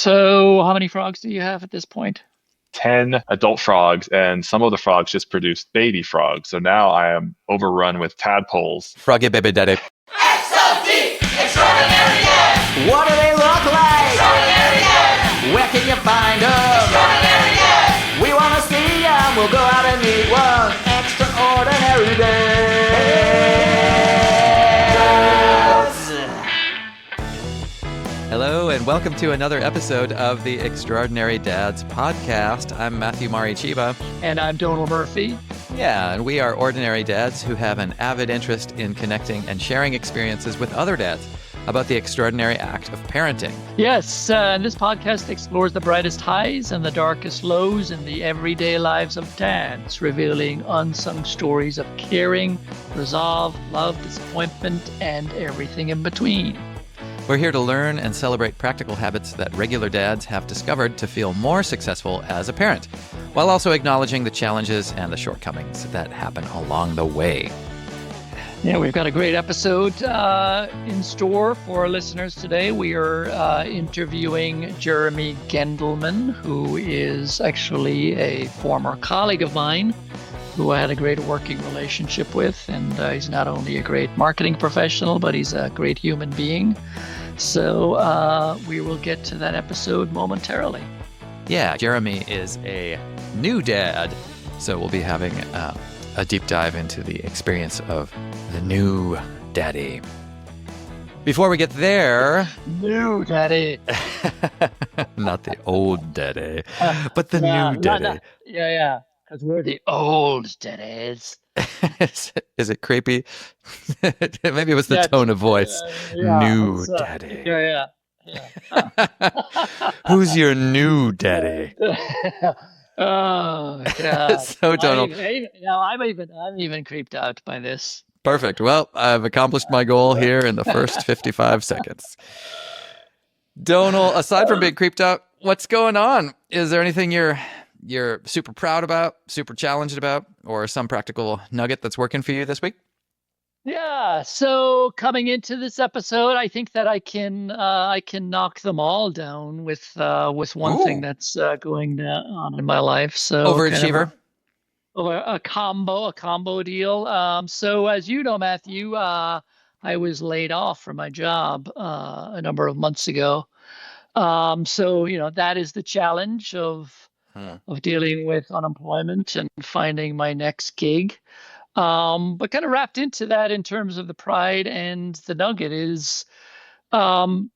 So, how many frogs do you have at this point? 10 adult frogs, and some of the frogs just produced baby frogs. So now I am overrun with tadpoles. Froggy baby daddy. XOD! Extraordinary Dad! What do they look like? Extraordinary Dad! Where can you find them? Extraordinary Dad! We want to see them. We'll go out and meet one. Extraordinary Dads. Hello, and welcome to another episode of the Extraordinary Dads podcast. I'm Matthew Mari Chiba. And I'm Donal Murphy. Yeah, and we are ordinary dads who have an avid interest in connecting and sharing experiences with other dads about the extraordinary act of parenting. Yes, and this podcast explores the brightest highs and the darkest lows in the everyday lives of dads, revealing unsung stories of caring, resolve, love, disappointment, and everything in between. We're here to learn and celebrate practical habits that regular dads have discovered to feel more successful as a parent, while also acknowledging the challenges and the shortcomings that happen along the way. Yeah, we've got a great episode in store for our listeners today. We are interviewing Jeremy Gendelman, who is actually a former colleague of mine who I had a great working relationship with. And he's not only a great marketing professional, but he's a great human being. So we will get to that episode momentarily. Yeah, Jeremy is a new dad, so we'll be having a deep dive into the experience of the new daddy. Before we get there... New daddy. Not the old daddy, but the new daddy. Yeah. Because we're the old daddies. Is it creepy? Maybe it was the tone of voice. New daddy. Yeah. Who's your new daddy? Oh God! So Donal, I'm even creeped out by this. Perfect. Well, I've accomplished my goal here in the first 55 seconds. Donal, aside from being creeped out, what's going on? Is there anything you're super proud about, super challenged about, or some practical nugget that's working for you this week? Yeah. So coming into this episode, I think that I can knock them all down with one thing that's going on in my life. So overachiever. A combo deal. So as you know, Matthew, I was laid off from my job a number of months ago. So that is the challenge of dealing with unemployment and finding my next gig. But kind of wrapped into that in terms of the pride and the nugget is, because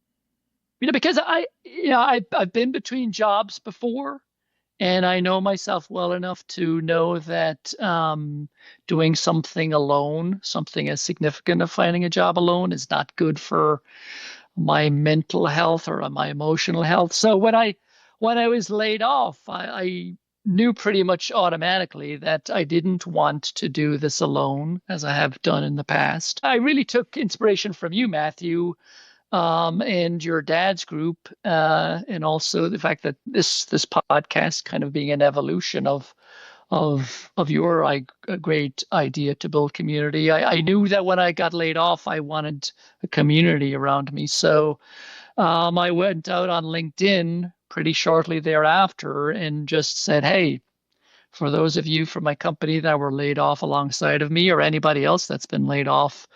I've been between jobs before, and I know myself well enough to know that doing something alone, something as significant as finding a job alone, is not good for my mental health or my emotional health. So when I was laid off, I knew pretty much automatically that I didn't want to do this alone, as I have done in the past. I really took inspiration from you, Matthew, and your dad's group, and also the fact that this podcast kind of being an evolution of your great idea to build community. I knew that when I got laid off, I wanted a community around me. So I went out on LinkedIn pretty shortly thereafter and just said, hey, for those of you from my company that were laid off alongside of me, or anybody else that's been laid off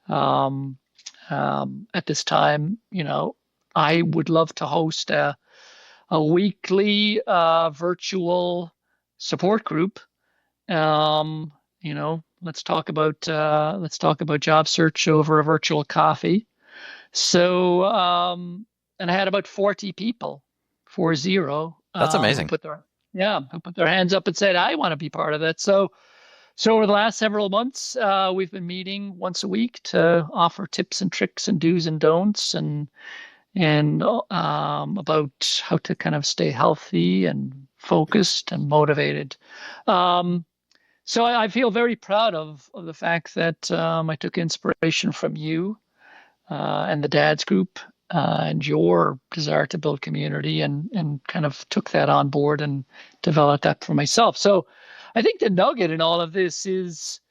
at this time, I would love to host a weekly virtual support group. Let's talk about job search over a virtual coffee. So and I had about 40 people. 40. That's amazing. Who put their hands up and said, I want to be part of that. So over the last several months, we've been meeting once a week to offer tips and tricks and do's and don'ts and about how to kind of stay healthy and focused and motivated. So I feel very proud of the fact that I took inspiration from you and the Dads Group and your desire to build community and kind of took that on board and developed that for myself. So I think the nugget in all of this is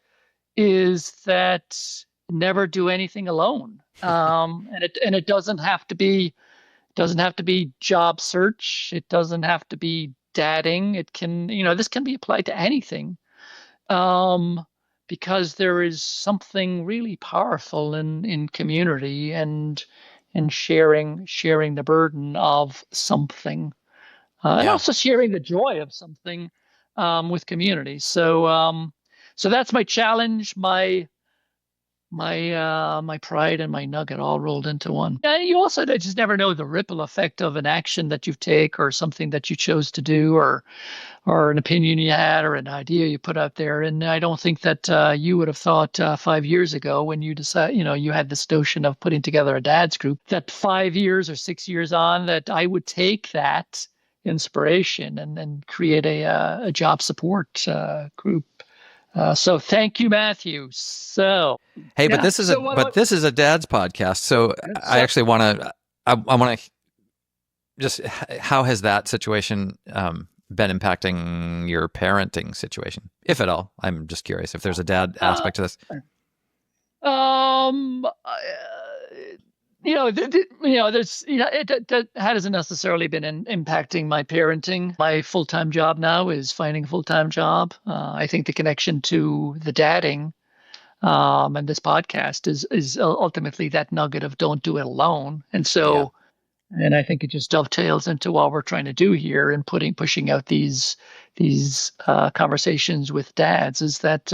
that never do anything alone. And it doesn't have to be, It doesn't have to be job search. It doesn't have to be dadding. It can, this can be applied to anything. Um, because there is something really powerful in community and sharing the burden of something, and Yeah. also sharing the joy of something, with community. So that's my challenge, my pride and my nugget all rolled into one. Yeah, you also just never know the ripple effect of an action that you take or something that you chose to do, or an opinion you had or an idea you put out there. And I don't think that you would have thought 5 years ago when you decide, you had this notion of putting together a dad's group, that 5 years or 6 years on, that I would take that inspiration and create a job support group. So thank you, Matthew. So Hey, but yeah. this is a dad's podcast. So I actually want to, I want to just, how has that situation been impacting your parenting situation, if at all? I'm just curious if there's a dad aspect to this. There's, that hasn't necessarily been impacting my parenting. My full-time job now is finding a full-time job. I think the connection to the dadding, and this podcast is ultimately that nugget of don't do it alone. And so, and I think it just dovetails into what we're trying to do here and pushing out these conversations with dads, is that,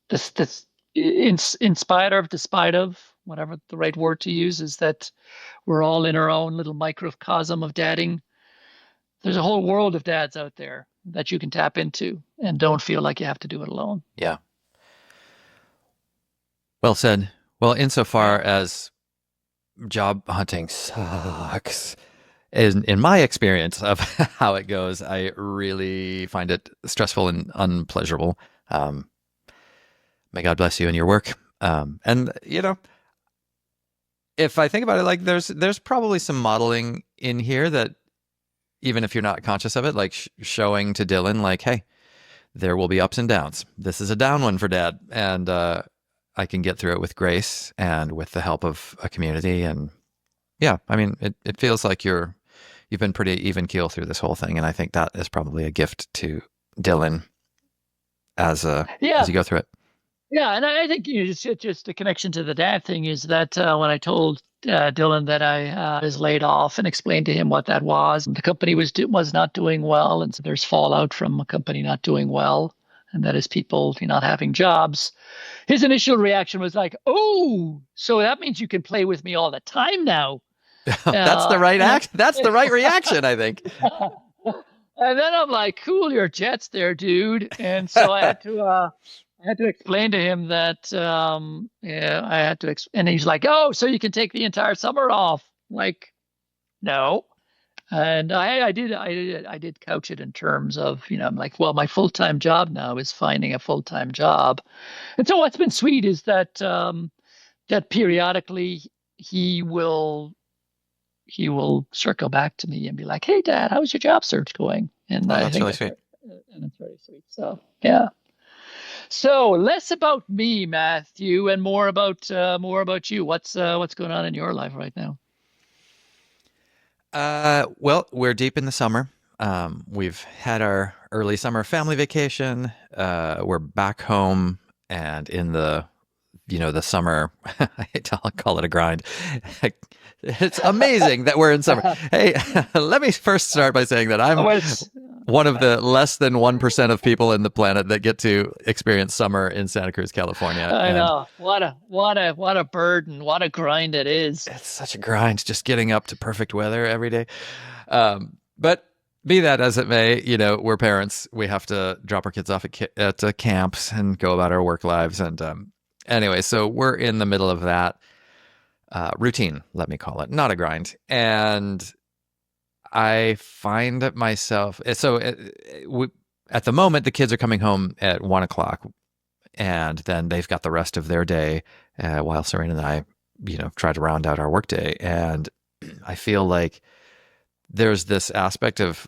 this in spite of, despite of, whatever the right word to use, is that we're all in our own little microcosm of dadding. There's a whole world of dads out there that you can tap into, and don't feel like you have to do it alone. Yeah. Well said. Well, insofar as job hunting sucks, in my experience of how it goes, I really find it stressful and unpleasurable. May God bless you in your work. And if I think about it, like there's probably some modeling in here that, even if you're not conscious of it, like showing to Dylan, like, hey, there will be ups and downs. This is a down one for Dad, and I can get through it with grace and with the help of a community. And yeah, I mean, it feels like you've been pretty even keel through this whole thing, and I think that is probably a gift to Dylan as you go through it. Yeah, and I think just the connection to the dad thing is that when I told Dylan that I was laid off and explained to him what that was, the company was not doing well, and so there's fallout from a company not doing well, and that is people not having jobs. His initial reaction was like, "Oh, so that means you can play with me all the time now." That's the right act. That's the right reaction, I think. And then I'm like, "Cool your jets there, dude." And so I had to explain to him that, I had to, and he's like, "Oh, so you can take the entire summer off?" Like, no. And I did couch it in terms of, I'm like, well, my full-time job now is finding a full-time job. And so what's been sweet is that, that periodically he will circle back to me and be like, "Hey, Dad, how's your job search going?" And I That's think really sweet. and it's very sweet. So, yeah. So less about me, Matthew, and more about you. What's going on in your life right now? Well, we're deep in the summer. We've had our early summer family vacation. We're back home, and in the summer, I hate to call it a grind. It's amazing that we're in summer. Hey, let me first start by saying that I'm one of the less than 1% of people in the planet that get to experience summer in Santa Cruz, California. I know. What a burden. What a grind it is. It's such a grind just getting up to perfect weather every day. But be that as it may, we're parents. We have to drop our kids off at camps and go about our work lives. And anyway, so we're in the middle of that routine, let me call it, not a grind. And I find myself, so at the moment, the kids are coming home at 1:00, and then they've got the rest of their day while Serena and I, try to round out our workday. And I feel like there's this aspect of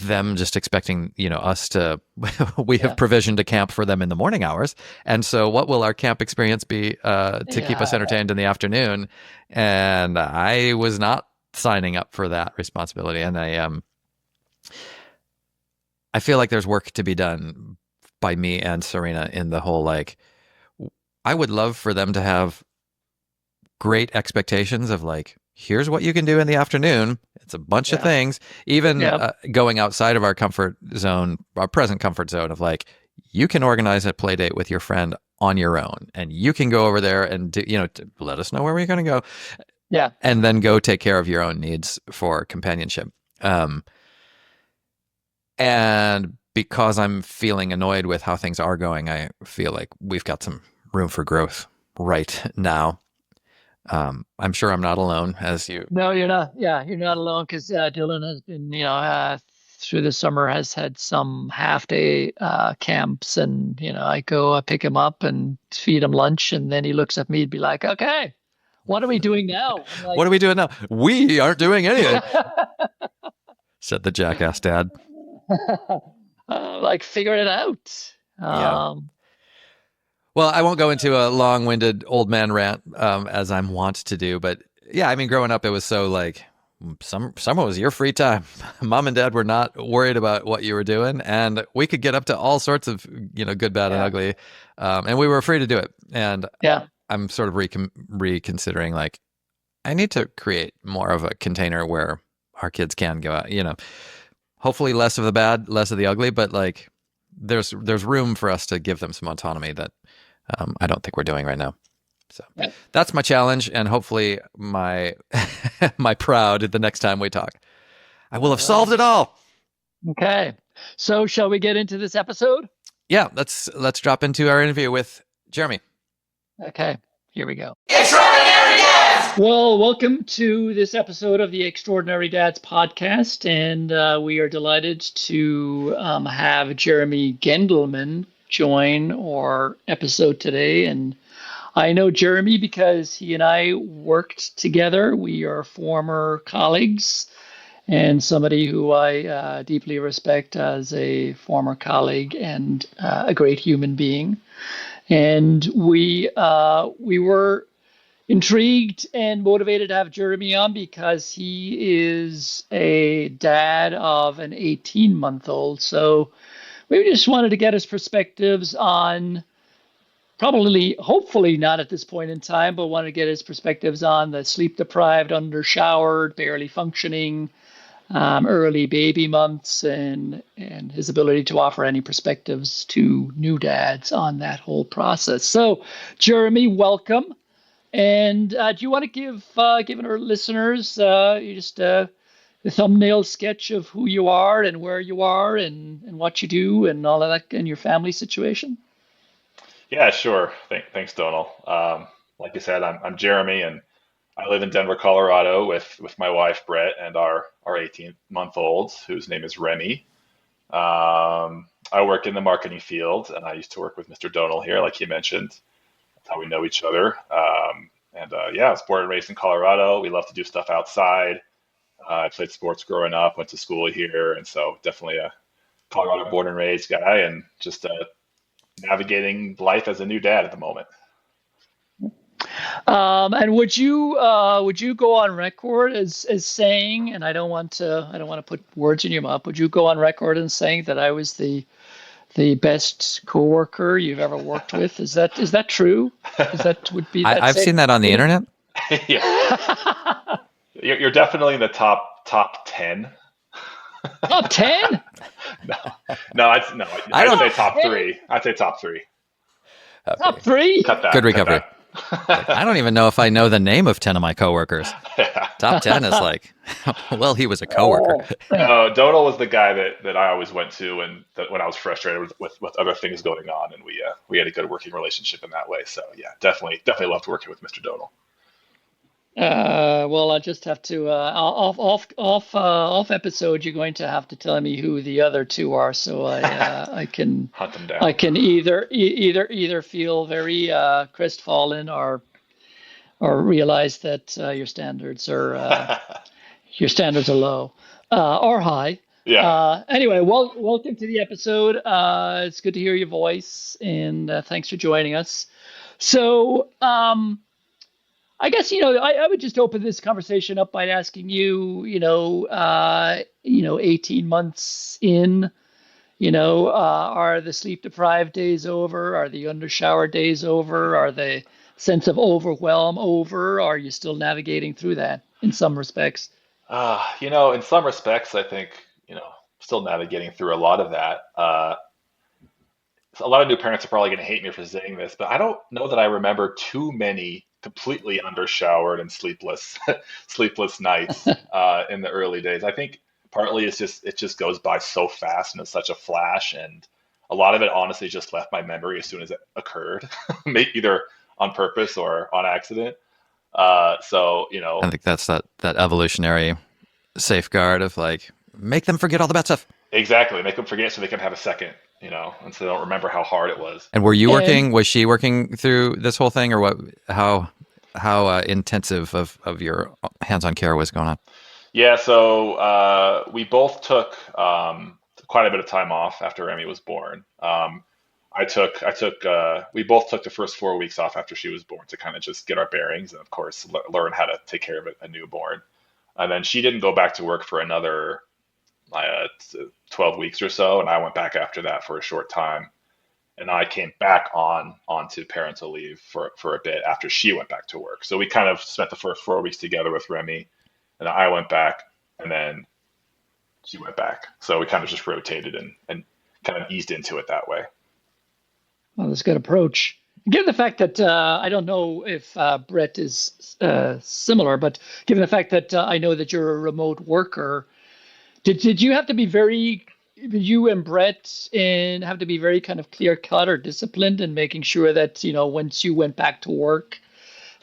them just expecting, us to, we Yeah. have provisioned a camp for them in the morning hours. And so what will our camp experience be to keep us Yeah. entertained in the afternoon? And I was not signing up for that responsibility. And I feel like there's work to be done by me and Serena in the whole, like, I would love for them to have great expectations of, like, here's what you can do in the afternoon. It's a bunch of Yeah. things, even Yeah. going outside of our comfort zone, our present comfort zone of, like, you can organize a play date with your friend on your own, and you can go over there and do, let us know where we're going to go, Yeah. and then go take care of your own needs for companionship. And because I'm feeling annoyed with how things are going, I feel like we've got some room for growth right now. I'm sure I'm not alone, as you. No, you're not. Yeah, you're not alone, because Dylan has been, through the summer has had some half-day camps, and I pick him up and feed him lunch, and then he looks at me and be like, "Okay, what are we doing now?" I'm like, What are we doing now? We aren't doing anything, said the jackass dad. like, figure it out. Yeah. Well, I won't go into a long-winded old man rant as I'm wont to do, but yeah, I mean, growing up, it was so like summer was your free time. Mom and dad were not worried about what you were doing, and we could get up to all sorts of good, bad, and Yeah. ugly, and we were free to do it. And Yeah. I'm sort of reconsidering, like, I need to create more of a container where our kids can go out. Hopefully less of the bad, less of the ugly, but like there's room for us to give them some autonomy that I don't think we're doing right now. So Yeah. that's my challenge, and hopefully my my proud the next time we talk, I will have solved it all. Okay. So shall we get into this episode? Yeah, let's drop into our interview with Jeremy. Okay, here we go. Extraordinary Dads! Well, welcome to this episode of the Extraordinary Dads podcast, and we are delighted to have Jeremy Gendelman join our episode today. And I know Jeremy because he and I worked together. We are former colleagues, and somebody who I deeply respect as a former colleague and a great human being. And we were intrigued and motivated to have Jeremy on because he is a dad of an 18-month-old. So we just wanted to get his perspectives on, probably, hopefully not at this point in time, but wanted to get his perspectives on the sleep deprived, under showered, barely functioning, early baby months, and his ability to offer any perspectives to new dads on that whole process. So, Jeremy, welcome. And do you want to give our listeners just a thumbnail sketch of who you are and where you are and what you do and all of that, and your family situation? Yeah, sure. Thanks, Donal. Like you said, I'm Jeremy, and I live in Denver, Colorado, with my wife Brett and our 18-month-old, whose name is Remy. I work in the marketing field, and I used to work with Mr. Donal here, like he mentioned. That's how we know each other. Yeah, I was born and raised in Colorado. We love to do stuff outside. I played sports growing up, went to school here, and so definitely a Colorado born and raised guy, and just navigating life as a new dad at the moment. And would you go on record as saying, and I don't want to put words in your mouth, would you go on record as saying that I was the best coworker you've ever worked with? Is that true? I've seen that on the internet. Yeah, you're definitely in the top 10. Top 10? I'd don't- say top 3. I'd say top 3. Okay. Top 3? Cut that. Good cut recovery. that. I don't even know if I know the name of 10 of my coworkers. Top 10 is like, well, he was a coworker. No, Donal was the guy that I always went to, and that when I was frustrated with other things going on, and we had a good working relationship in that way. So yeah, definitely loved working with Mr. Donal. Well, I just have to off episode. You're going to have to tell me who the other two are, so I can Hunt them down. I can either feel very crestfallen or realize that your standards are low or high. Yeah. Anyway, welcome to the episode. It's good to hear your voice, and thanks for joining us. So, I guess I would just open this conversation up by asking you, 18 months in, are the sleep deprived days over? Are the undershower days over? Are the sense of overwhelm over? Are you still navigating through that in some respects? In some respects, I think, still navigating through a lot of that. A lot of new parents are probably going to hate me for saying this, but I don't know that I remember too many completely undershowered and sleepless, sleepless nights in the early days. I think partly it just goes by so fast and it's such a flash, and a lot of it honestly just left my memory as soon as it occurred, maybe either on purpose or on accident. So I think that's that evolutionary safeguard of like make them forget all the bad stuff. exactly, make them forget so they can have a second, and so they don't remember how hard it was. And were you And working? Was she working through this whole thing, or what? How intensive of your hands-on care was going on? Yeah, so we both took quite a bit of time off after Remy was born. We both took the first 4 weeks off after she was born to kind of just get our bearings and, of course, learn how to take care of a newborn. And then she didn't go back to work for another 12 weeks or so, and I went back after that for a short time. And I came back onto parental leave for a bit after she went back to work. So we kind of spent the first 4 weeks together with Remy, and I went back, and then she went back. So we kind of just rotated and kind of eased into it that way. well, that's a good approach. Given the fact that I don't know if Brett is similar, but given the fact that I know that you're a remote worker, did you have to be you and Brett and have to be very kind of clear cut or disciplined in making sure that, once you went back to work,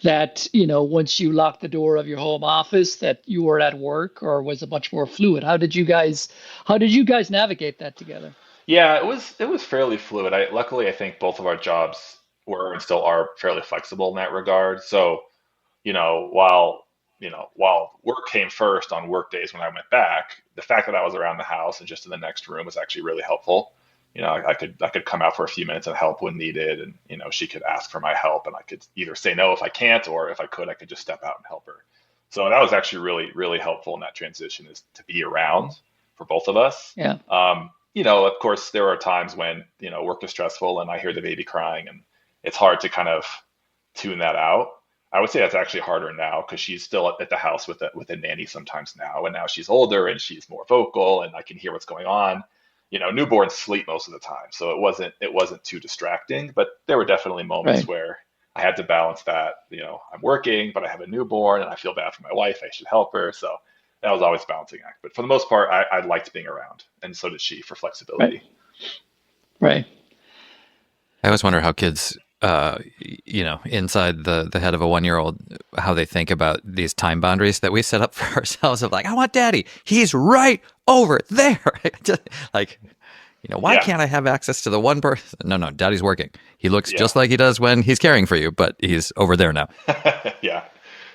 that, once you locked the door of your home office, that you were at work, or was it much more fluid? How did you guys navigate that together? Yeah, it was fairly fluid. Luckily I think both of our jobs were and still are fairly flexible in that regard. So while work came first on work days when I went back, the fact that I was around the house and just in the next room was actually really helpful. I could come out for a few minutes and help when needed, and she could ask for my help, and I could either say no if I can't, or if I could, I could just step out and help her. So that was actually really, really helpful in that transition, is to be around for both of us. Yeah. Of course, there are times when work is stressful and I hear the baby crying, and it's hard to kind of tune that out. I would say that's actually harder now because she's still at the house with a nanny sometimes now, and now she's older and she's more vocal, and I can hear what's going on. Newborns sleep most of the time, so it wasn't too distracting. But there were definitely moments Right. where I had to balance that. I'm working, but I have a newborn, and I feel bad for my wife. I should help her, so that was always a balancing act. But for the most part, I liked being around, and so did she, for Right. flexibility. Right. I always wonder how kids, inside the head of a 1-year-old, how they think about these time boundaries that we set up for ourselves of like, I want daddy. He's right over there. Just like, why Yeah, can't I have access to the one person? No, daddy's working. He looks yeah, just like he does when he's caring for you, but he's over there now. yeah,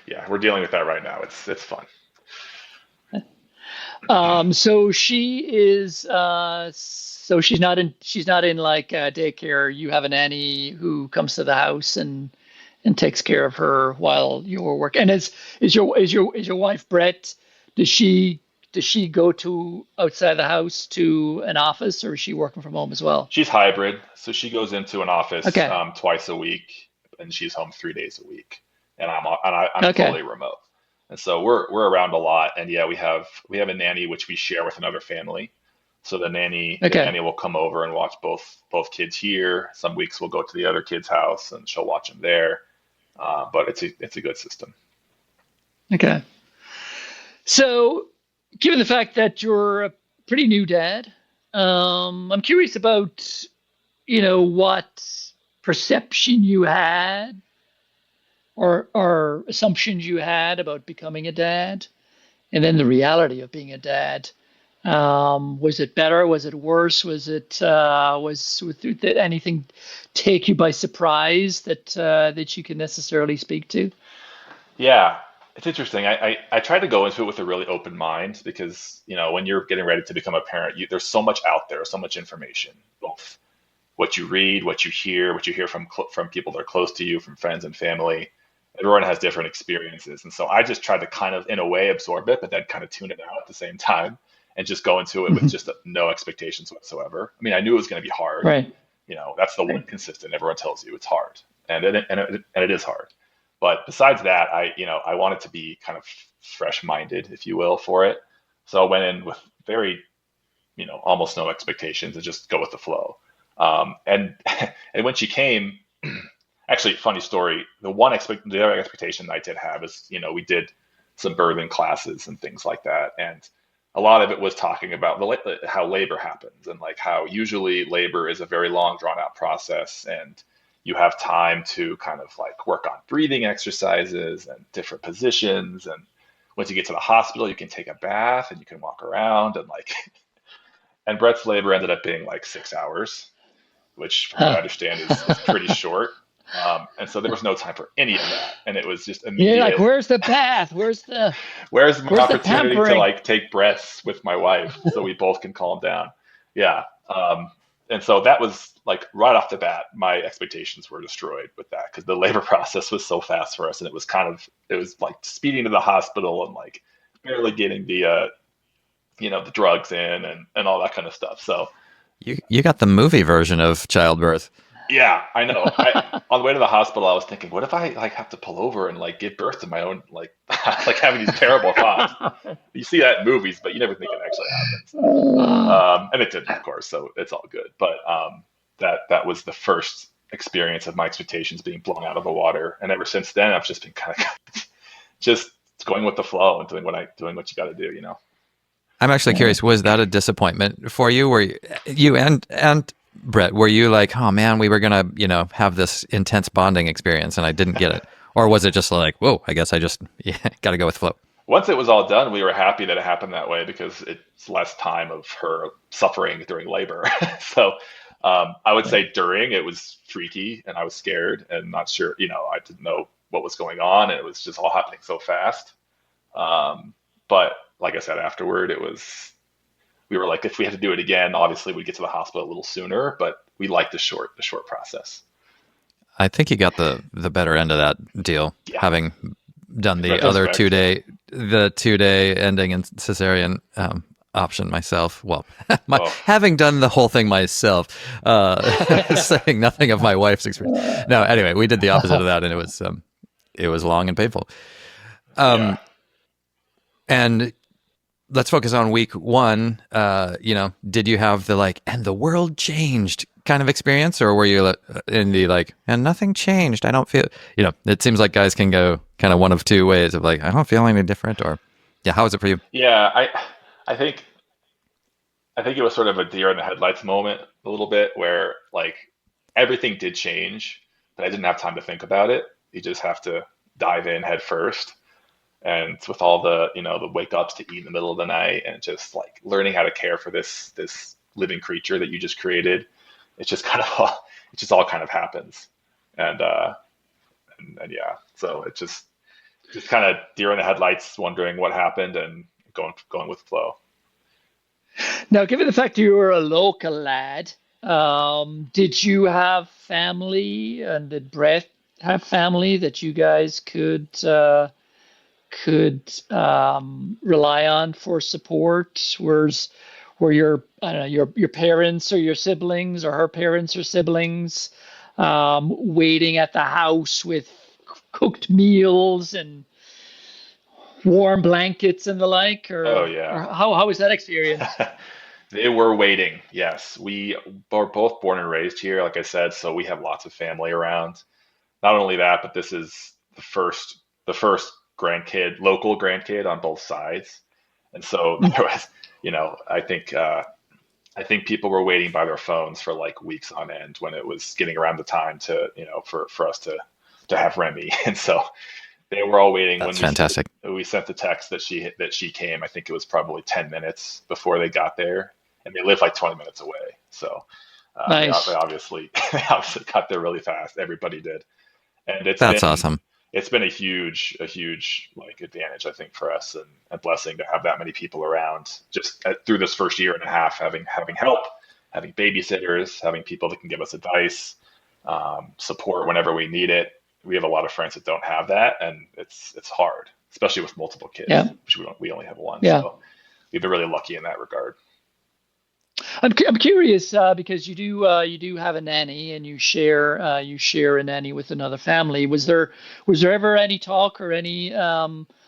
yeah. We're dealing with that right now. It's fun. So she is so she's not in like daycare. You have a nanny who comes to the house and takes care of her while you're working. And is your wife Brett? Does she go to outside the house to an office, or is she working from home as well? She's hybrid, so she goes into an office Okay. twice a week, and she's home 3 days a week, and I'm Okay. fully remote, and so we're around a lot. And yeah, we have a nanny which we share with another family. So the Okay. nanny will come over and watch both kids here. Some weeks we'll go to the other kid's house and she'll watch them there. But it's a good system. Okay. So, given the fact that you're a pretty new dad, I'm curious about, what perception you had or assumptions you had about becoming a dad, and then the reality of being a dad. Was it better? Was it worse? Did anything take you by surprise that you can necessarily speak to? Yeah. It's interesting. I try to go into it with a really open mind because, when you're getting ready to become a parent, there's so much out there, so much information, both what you read, what you hear from people that are close to you, from friends and family. Everyone has different experiences, and so I just try to kind of, in a way, absorb it, but then kind of tune it out at the same time, and just go into it with Mhm. just no expectations whatsoever. I mean, I knew it was going to be hard. Right. That's the one consistent. Everyone tells you it's hard, and it is hard. But besides that, I wanted to be kind of fresh-minded, if you will, for it. So I went in with very, almost no expectations and just go with the flow. And and when she came, actually, funny story. The other expectation I did have is, we did some birthing classes and things like that, and a lot of it was talking about how labor happens, and like how usually labor is a very long, drawn out process, and you have time to kind of like work on breathing exercises and different positions, and once you get to the hospital, you can take a bath and you can walk around and like, and Brett's labor ended up being like 6 hours, which from what I Huh. understand is pretty short. And so there was no time for any of that. And it was just You're like, immediate. where's the bath? Where's my Where's the opportunity to pampering? like take breaths with my wife so we both can calm down? Yeah. And so that was like right off the bat, my expectations were destroyed with that because the labor process was so fast for us. And it was like speeding to the hospital and like barely getting the drugs in and all that kind of stuff. So You got the movie version of childbirth. yeah, I know. On the way to the hospital, I was thinking, what if I like have to pull over and like give birth to my own like like having these terrible thoughts. You see that in movies, but you never think it actually happens. And it didn't, of course, so it's all good. But that was the first experience of my expectations being blown out of the water, and ever since then, I've just been kind of just going with the flow and doing what you got to do. I'm actually curious, was that a disappointment for you? Were you and Brett, were you like, oh man, we were gonna, have this intense bonding experience and I didn't get it? Or was it just like, whoa, I guess I just gotta go with flow? Once it was all done, we were happy that it happened that way because it's less time of her suffering during labor. So I would say during it was freaky and I was scared and not sure, I didn't know what was going on and it was just all happening so fast. But like I said, afterward, we were like, if we had to do it again, obviously we'd get to the hospital a little sooner, but we liked the short process. I think you got the better end of that deal, Yeah. having done In the other retrospect, yeah. the 2 day ending in cesarean option myself. Well, Oh, having done the whole thing myself, saying nothing of my wife's experience. No, anyway, we did the opposite of that, and it was long and painful. yeah. Um, and let's focus on week one. Did you have the like, and the world changed kind of experience, or were you in the like, and nothing changed? I don't feel, it seems like guys can go kind of one of two ways of like, I don't feel any different, or yeah, how was it for you? Yeah, I think it was sort of a deer in the headlights moment a little bit where like everything did change, but I didn't have time to think about it. You just have to dive in head first. And with all the wake ups to eat in the middle of the night and just like learning how to care for this living creature that you just created, it's just kind of it just all kind of happens. And and yeah, so it just kind of deer in the headlights, wondering what happened and going with flow. Now, given the fact you were a local lad, did you have family, and did Brett have family that you guys could rely on for support? Were your, I don't know, your parents or your siblings or her parents or siblings waiting at the house with cooked meals and warm blankets and the like, Oh or yeah. how was that experience? They were waiting. Yes, we were both born and raised here, like I said, so we have lots of family around. Not only that, but this is the first grandkid, local grandkid on both sides, and so there was, I think people were waiting by their phones for like weeks on end when it was getting around the time to, for us to have Remy, and so they were all waiting when That's fantastic. we sent the text that she came. I think it was probably 10 minutes before they got there, and they live like 20 minutes away. So they Nice. obviously they obviously got there really fast. Everybody did, and it's That's been awesome. it's been a huge like advantage, I think, for us, and blessing to have that many people around just through this first year and a half, having help, having babysitters, having people that can give us advice, support whenever we need it. We have a lot of friends that don't have that, and it's hard, especially with multiple kids, Yeah. which we only have one. Yeah. So we've been really lucky in that regard. I'm curious because you do have a nanny and you share a nanny with another family. Was there ever any talk or any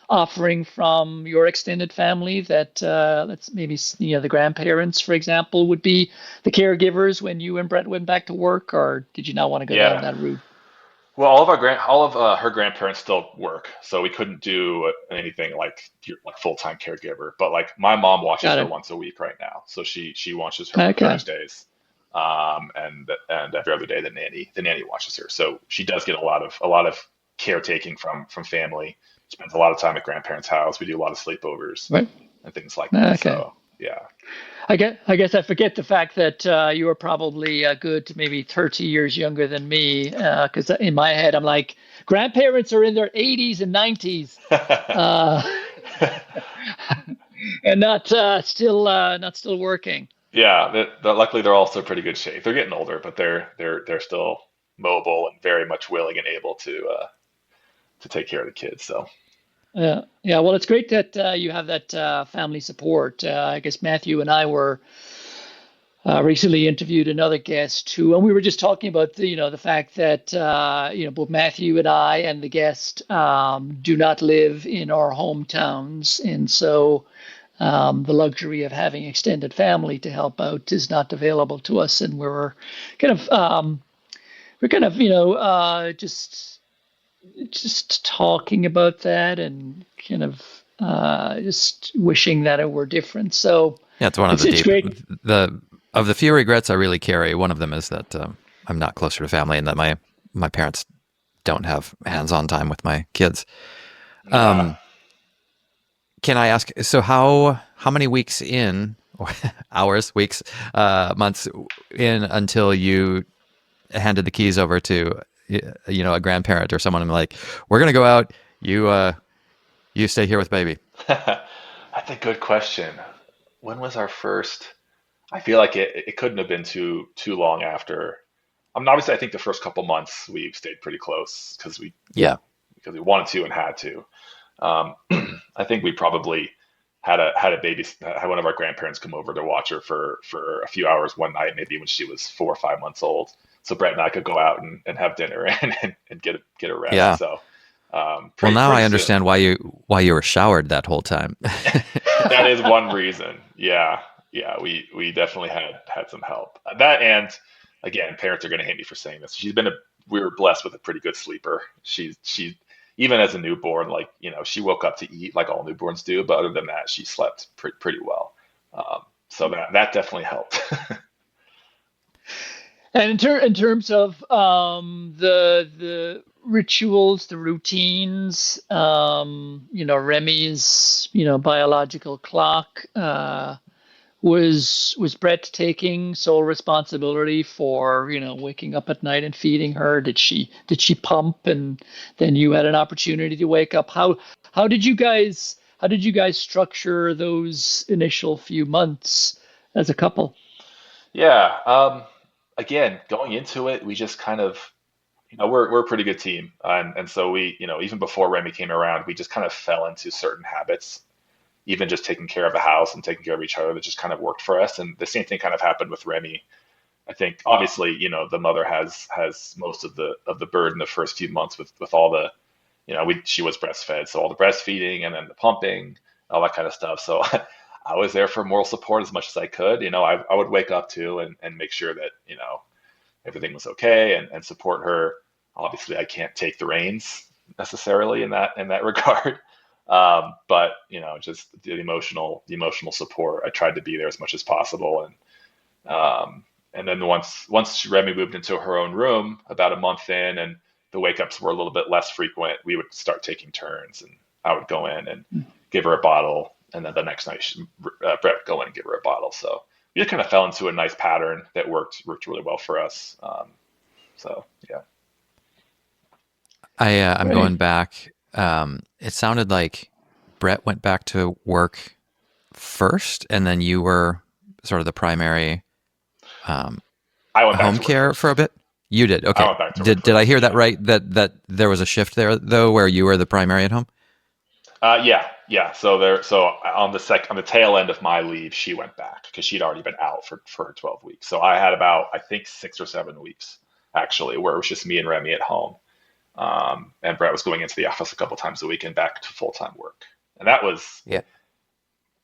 offering from your extended family that that's maybe the grandparents, for example, would be the caregivers when you and Brett went back to work, or did you not want to go down Yeah. that route? Well, all of her grandparents still work, so we couldn't do anything like full-time caregiver. But like my mom watches Got her it. once a week right now, so she watches her on Okay. Thursdays, and every other day the nanny watches her. So she does get a lot of caretaking from family. Spends a lot of time at grandparents' house. We do a lot of sleepovers Right. and things like that. Okay. So yeah. I guess I forget the fact that you are probably a good maybe 30 years younger than me, because in my head I'm like grandparents are in their 80s and 90s, uh, and not still working. Yeah, luckily they're also pretty good shape. They're getting older, but they're still mobile and very much willing and able to take care of the kids. So Yeah, yeah. Well, it's great that you have that family support. I guess Matthew and I were recently interviewed another guest who, and we were just talking about the fact that both Matthew and I and the guest do not live in our hometowns, and so the luxury of having extended family to help out is not available to us, and kind of we're kind of just talking about that and kind of just wishing that it were different. So Yeah, it's one of it's great. the of the few regrets I really carry. One of them is that I'm not closer to family, and that my parents don't have hands-on time with my kids. yeah. Can I ask? So how many weeks in, or hours, weeks, months in until you handed the keys over to a grandparent or someone, and like, we're gonna go out. You stay here with baby. That's a good question. When was our first? I feel like it couldn't have been too long after. I mean, obviously, I think the first couple months we stayed pretty close Yeah. because we wanted to and had to. Um, I think we probably had one of our grandparents come over to watch her for a few hours one night, maybe when she was 4 or 5 months old. So Brett and I could go out and have dinner and get a rest. Yeah. So Well, now pretty I soon. understand why you were showered that whole time. That is one reason. Yeah, yeah, we definitely had some help. That, and again, parents are going to hate me for saying this. We were blessed with a pretty good sleeper. She even as a newborn, like she woke up to eat like all newborns do, but other than that, she slept pretty well. So that definitely helped. And in terms of the rituals, the routines, Remy's biological clock. Was Brett taking sole responsibility for waking up at night and feeding her? Did she pump, and then you had an opportunity to wake up? How did you guys structure those initial few months as a couple? Yeah. Again, going into it, we just kind of, we're a pretty good team, and so we, even before Remy came around, we just kind of fell into certain habits, even just taking care of the house and taking care of each other, that just kind of worked for us. And the same thing kind of happened with Remy. I think obviously, the mother has most of the burden the first few months with all the, she was breastfed, so all the breastfeeding and then the pumping, all that kind of stuff. So I was there for moral support as much as I could. I would wake up too and make sure that, everything was okay, and support her. Obviously, I can't take the reins necessarily in that regard. But just the emotional support. I tried to be there as much as possible, and then once Remy moved into her own room about a month in, and the wake ups were a little bit less frequent, we would start taking turns, and I would go in and give her a bottle, and then the next night Brett would go in and give her a bottle. So we just kind of fell into a nice pattern that worked really well for us. So yeah. I'm Right. going back. It sounded like Brett went back to work first, and then you were sort of the primary um, I went back home to work care for a first. bit. You did. I Okay. went back to work Did I first. hear that Yeah. right? That there was a shift there though, where you were the primary at home. Yeah. So on the tail end of my leave, she went back because she'd already been out for her 12 weeks. So I had about, I think, 6 or 7 weeks actually, where it was just me and Remy at home. And Brett was going into the office a couple times a week and back to full-time work. And Yeah.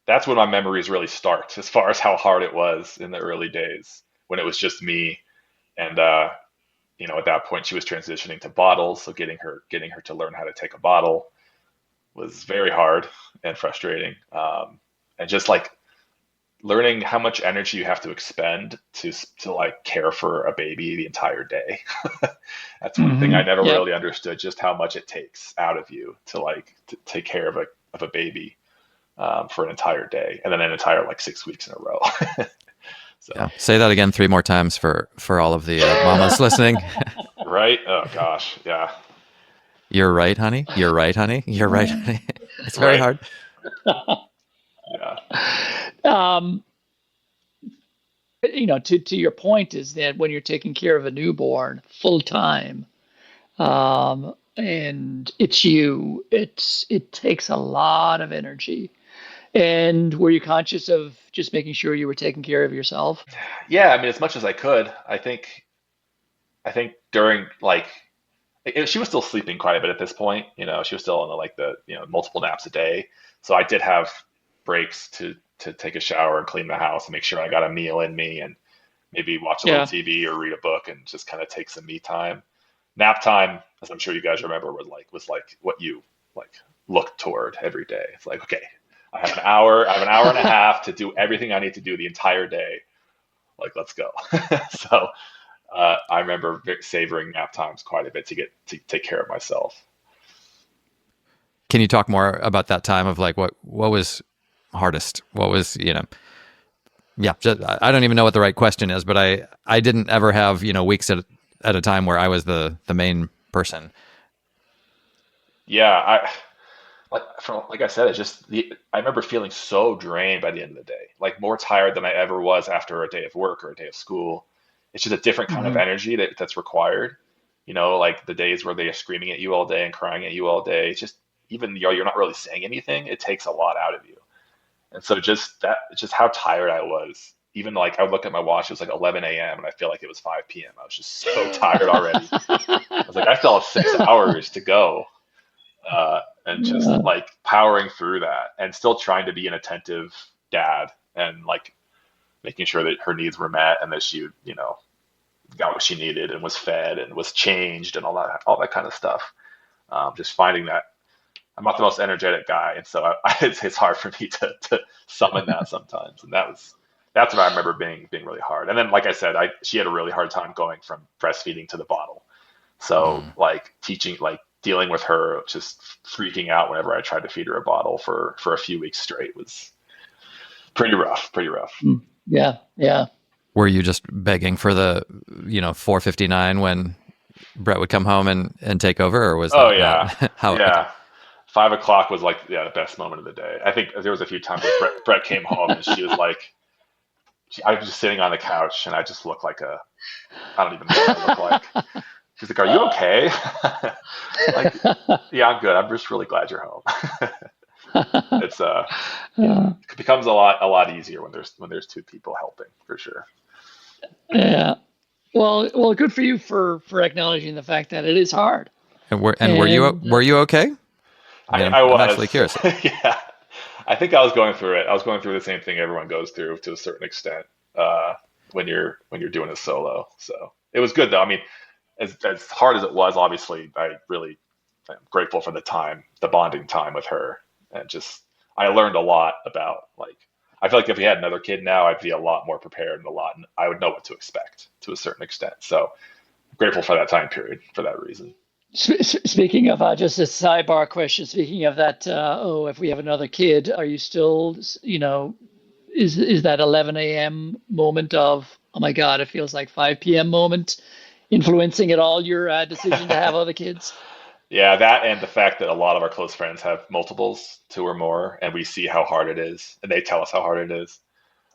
that's when my memories really start, as far as how hard it was in the early days when it was just me. And at that point she was transitioning to bottles, so getting her to learn how to take a bottle was very hard and frustrating. And just like learning how much energy you have to expend to like care for a baby the entire day. That's one thing I never Yep. really understood, just how much it takes out of you to take care of a baby for an entire day, and then an entire like 6 weeks in a row. Yeah. So, Say that again 3 more times for all of the mamas listening. right? Oh gosh, yeah, You're right, honey. You're right, honey. You're right, honey. It's very right, hard. yeah, Um, to your point is that when you're taking care of a newborn full time, and it's you, it takes a lot of energy. And were you conscious of just making sure you were taking care of yourself? yeah. I mean, as much as I could, I think during like she was still sleeping quite a bit at this point. She was still on the multiple naps a day. So I did have breaks to take a shower and clean the house and make sure I got a meal in me and maybe watch a little Yeah. TV or read a book and just kind of take some me time. Nap time, as I'm sure you guys remember, was like what you like look toward every day. It's like, okay, I have an hour and a half to do everything I need to do the entire day. Like, let's go. So I remember savoring nap times quite a bit to take care of myself. Can you talk more about that time of like what was hardest? What was, yeah, I don't even know what the right question is, but I didn't ever have, weeks at a time where I was the main person. Yeah, like I said, it's just I remember feeling so drained by the end of the day, like more tired than I ever was after a day of work or a day of school. It's just a different kind of Hmm. energy that's required. Like the days where they're screaming at you all day and crying at you all day. It's just even you're not really saying anything. It takes a lot out of you. And so just how tired I was. Even like I would look at my watch, it was like 11 a.m. and I feel like it was 5 p.m. I was just so tired already. I was like, I still have 6 hours to go, and just Yeah. like powering through that and still trying to be an attentive dad and like making sure that her needs were met and that she got what she needed and was fed and was changed and all that kind of stuff. Just finding that I'm not the most energetic guy, and so it's hard for me to summon that sometimes. And that's what I remember being really hard. And then, like I said, she had a really hard time going from breastfeeding to the bottle. So Mm. like dealing with her just freaking out whenever I tried to feed her a bottle for a few weeks straight was pretty rough, pretty rough. Mm. Yeah. Yeah. Were you just begging for the, 4:59 when Brett would come home and take over, or was Oh that not yeah, how? Okay. yeah. 5 o'clock was like, yeah, the best moment of the day. I think there was a few times where Brett came home and she was like, I was just sitting on the couch and I just looked like I don't even know what I look like. She's like, "Are you okay?" Like, yeah, I'm good. I'm just really glad you're home. It's yeah, it becomes a lot easier when there's two people helping for sure. Yeah. Well, good for you for acknowledging the fact that it is hard. And And were you okay? I mean, I I'm actually was, curious. yeah. I think I was going through it. I was going through the same thing everyone goes through to a certain extent uh, when you're doing a solo. So it was good though. I mean, as hard as it was, obviously, I really am grateful for the bonding time with her, and just I learned a lot about like I feel like if we had another kid now, I'd be a lot more prepared and I would know what to expect to a certain extent. So grateful for that time period for that reason. speaking of just a sidebar question, speaking of that, if we have another kid, are you still, is that 11 a.m. moment of, oh my God, it feels like 5 p.m. moment influencing at all your decision to have other kids? Yeah, that and the fact that a lot of our close friends have multiples, two or more, and we see how hard it is, and they tell us how hard it is.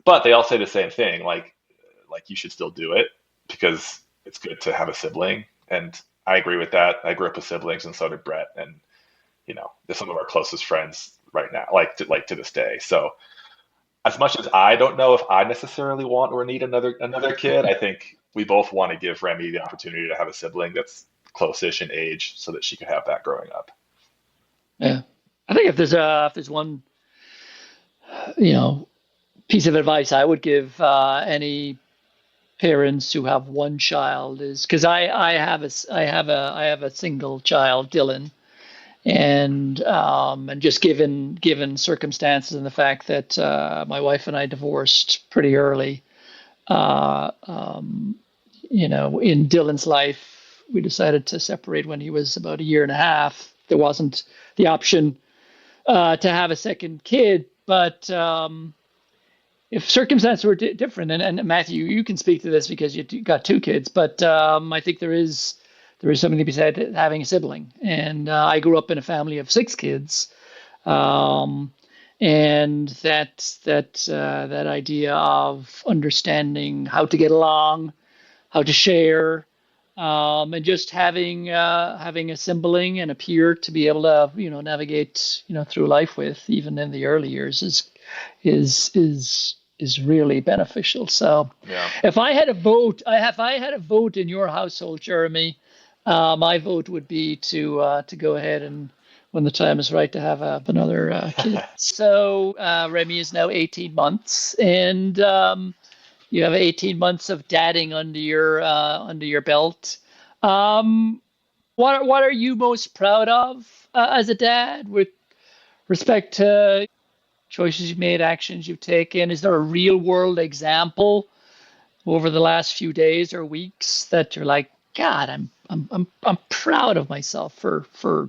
But they all say the same thing, like you should still do it because it's good to have a sibling. And I agree with that. I grew up with siblings, and so did Brett, and they're some of our closest friends right now, like to this day. So as much as I don't know if I necessarily want or need another kid, I think we both want to give Remy the opportunity to have a sibling that's close-ish in age, so that she could have that growing up. Yeah. I think if there's one, you know, piece of advice I would give any parents who have one child is because I have a single child, Dylan, and just given circumstances and the fact that my wife and I divorced pretty early, uh, um, in Dylan's life, we decided to separate when he was about a year and a half. There wasn't the option to have a second kid, but if circumstances were different, and Matthew, you can speak to this because you got two kids, but I think there is something to be said to having a sibling. And I grew up in a family of six kids, um, and that idea of understanding how to get along, how to share, and just having a sibling and a peer to be able to navigate through life with, even in the early years, is really beneficial. So, Yeah. if I had a vote in your household, Jeremy, my vote would be to go ahead and, when the time is right, to have another kid. So Remy is now 18 months, and you have 18 months of dadding under your belt. Um, what are you most proud of as a dad with respect to choices you've made, actions you've taken? Is there a real world example over the last few days or weeks that you're like, God, I'm proud of myself for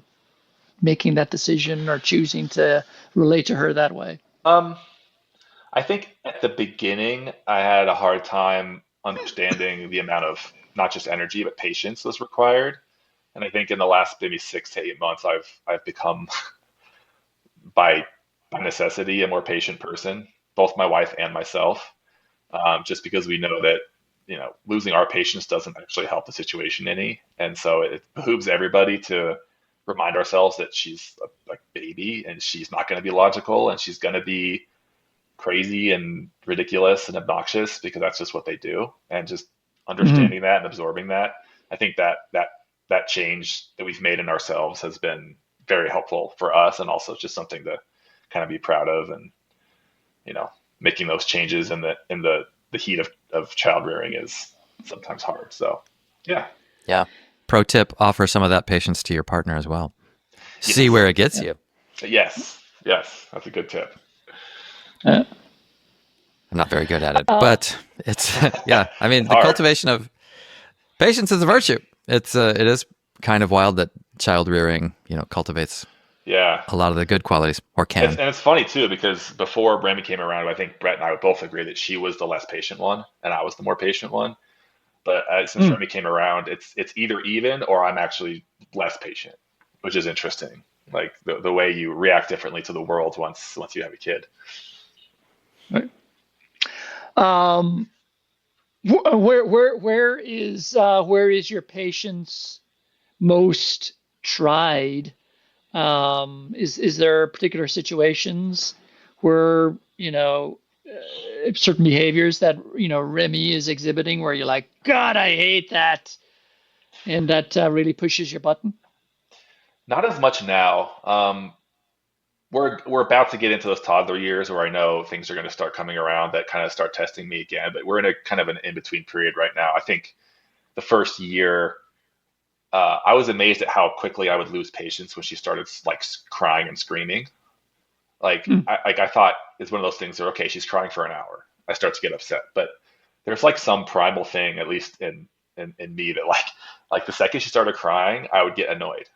making that decision or choosing to relate to her that way? Um, I think at the beginning, I had a hard time understanding the amount of not just energy but patience was required. And I think in the last maybe 6 to 8 months, I've become by by necessity a more patient person, both my wife and myself, just because we know that losing our patience doesn't actually help the situation any, and so it behooves everybody to remind ourselves that she's a baby and she's not going to be logical and she's going to be crazy and ridiculous and obnoxious because that's just what they do, and just Mm-hmm. understanding that and absorbing that. I think that change that we've made in ourselves has been very helpful for us, and also just something to kind of be proud of. And you know making those changes in the heat of child rearing is sometimes hard. So yeah. Yeah. Pro tip: offer some of that patience to your partner as well. See Yes. where it gets you. Yes, that's a good tip. Uh, I'm not very good at it, uh, but it's yeah. I mean, It's the hard. cultivation of patience is a virtue. It is kind of wild that child rearing, cultivates Yeah. a lot of the good qualities, or It's can. and it's funny too because before Remy came around, I think Brett and I would both agree that she was the less patient one and I was the more patient one. But since mm, Remy came around, it's either even or I'm actually less patient, which is interesting. Like the way you react differently to the world once you have a kid. right. Um, where is your patience most tried? Is there particular situations where certain behaviors that Remy is exhibiting where you're like, God, I hate that, and that really pushes your button? Not as much now. We're about to get into those toddler years where I know things are going to start coming around that kind of start testing me again. But we're in a kind of an in between period right now. I think the first year, I was amazed at how quickly I would lose patience when she started like crying and screaming. Mm, I thought it's one of those things that okay, she's crying for an hour. I start to get upset, but there's like some primal thing, at least in me, that like the second she started crying, I would get annoyed.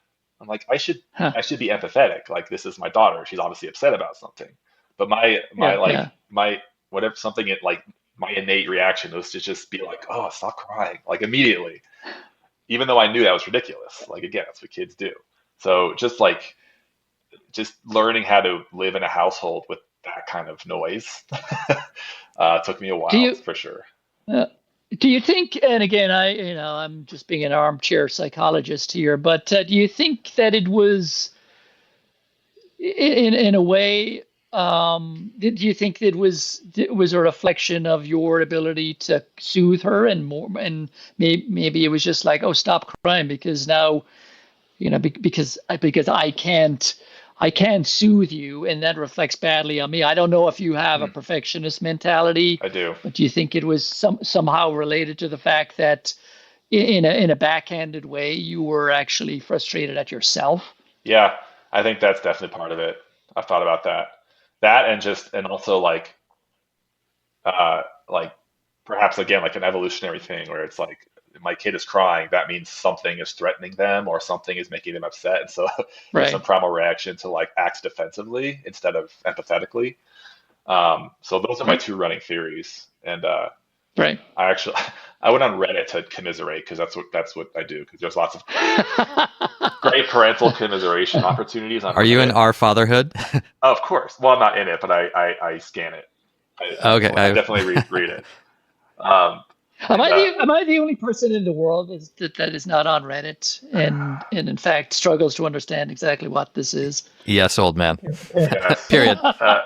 I'm like, I should huh, I should be empathetic. Like this is my daughter. She's obviously upset about something. But my yeah, like yeah, my whatever something it like my innate reaction was to just be like, oh, stop crying, like immediately, even though I knew that was ridiculous. Like again, that's what kids do. So just learning how to live in a household with that kind of noise took me a Do while you for sure. uh, do you think? And again, I'm just being an armchair psychologist here, but do you think that it was in a way? Did you think it was a reflection of your ability to soothe her and more, and maybe it was just like, oh, stop crying because now because I can't soothe you, and that reflects badly on me. I don't know if you have a Mm, perfectionist mentality, I do. but do you think it was somehow related to the fact that in a backhanded way you were actually frustrated at yourself? Yeah, I think that's definitely part of it. I've thought about that. That and also like perhaps again like an evolutionary thing where it's like my kid is crying, that means something is threatening them or something is making them upset. And so there's some Right, primal reaction to like act defensively instead of empathetically. So those are my right, two running theories. And right. I actually I went on Reddit to commiserate because that's what I do because there's lots of great parental commiseration opportunities on Are you in Reddit. our fatherhood? Of course. Well, I'm not in it, but I scan it. Okay, I definitely read it. Um, Am and I the only person in the world that is not on Reddit and in fact struggles to understand exactly what this is? yes, old man. yes, Period. uh,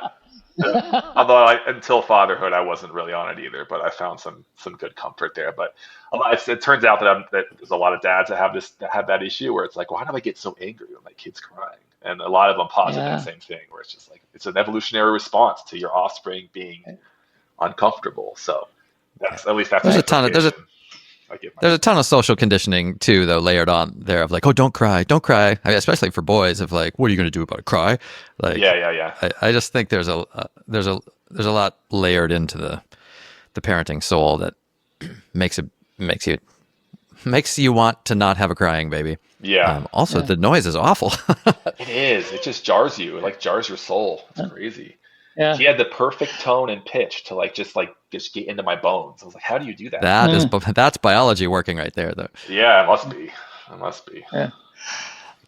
although until fatherhood, I wasn't really on it either, but I found some good comfort there. But it turns out that there's a lot of dads that have that issue where it's like, why do I get so angry when my kid's crying? And a lot of them posit that Yeah. same thing, where it's just like it's an evolutionary response to your offspring being uncomfortable. So Yeah. that's There's the a ton of implication I give there's a myself. ton of social conditioning too, though, layered on there of like, oh, don't cry, don't cry. I mean, especially for boys, of like, what are you going to do about it? Cry? Yeah, Like, yeah, yeah. I just think there's a lot layered into the parenting soul that makes it makes you makes you want to not have a crying baby. Yeah, Also, Yeah. the noise is awful. it is. It just jars you. It like jars your soul. It's Yeah. crazy. He Yeah. had the perfect tone and pitch to just get into my bones. I was like, how do you do that? Yeah. That's biology working right there, though. Yeah, it must be. It must be. Yeah.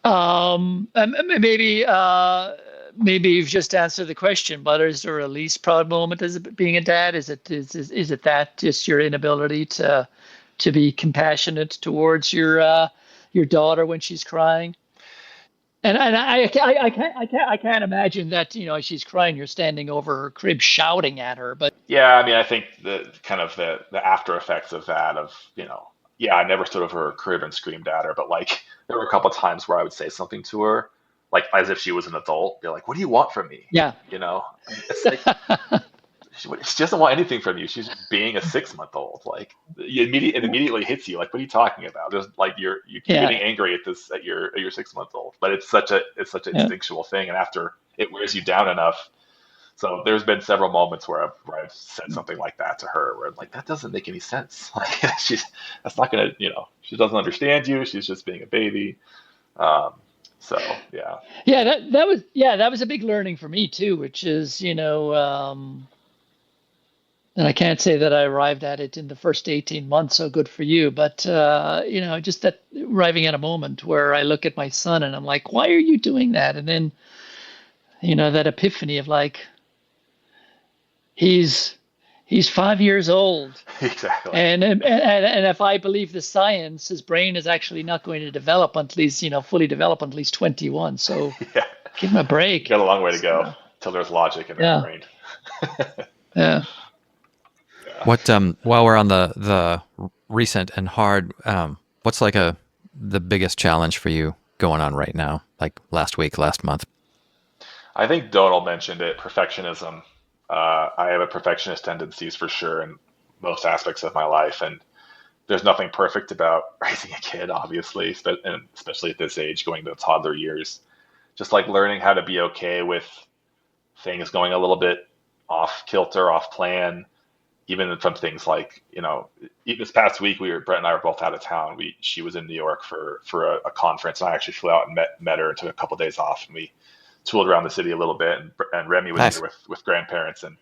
And maybe you've just answered the question, but is there a least proud moment as being a dad? Is it that just your inability to be compassionate towards your daughter when she's crying? And I can't imagine that she's crying. You're standing over her crib shouting at her, but Yeah, I mean, I think the after effects of that yeah, I never stood over her crib and screamed at her, but like there were a couple times where I would say something to her, like as if she was an adult, be like, "What do you want from me?" yeah, You know, and it's like she doesn't want anything from you. She's being a 6 month old. Like it immediately hits you. Like, what are you talking about? There's like you keep getting yeah, angry at your 6 month old, but it's such an yeah, instinctual thing, and after it wears you down enough. So there's been several moments where I've said something like that to her, where I'm like, that doesn't make any sense. Like that's not gonna, she doesn't understand you. She's just being a baby. Um, so yeah, yeah. That was a big learning for me too, which is and I can't say that I arrived at it in the first 18 months, so good for you. But, just that arriving at a moment where I look at my son and I'm like, why are you doing that? And then, that epiphany of like, he's he's 5 years old. exactly. And if I believe the science, his brain is actually not going to develop until he's, fully develop until he's 21. So Yeah, give him a break. got a long way to go So, till there's logic in that yeah, brain. yeah. Yeah. What while we're on the recent and hard, what's like the biggest challenge for you going on right now? Like last week, last month? I think Donald mentioned it, perfectionism. I have a perfectionist tendencies for sure in most aspects of my life, and there's nothing perfect about raising a kid, obviously, and especially at this age, going to toddler years. Just like learning how to be okay with things going a little bit off kilter, off plan, even from things like, this past week Brett and I were both out of town. She was in New York for a conference, and I actually flew out and met her and took a couple of days off, and we tooled around the city a little bit, and Remy was here Nice. with grandparents, and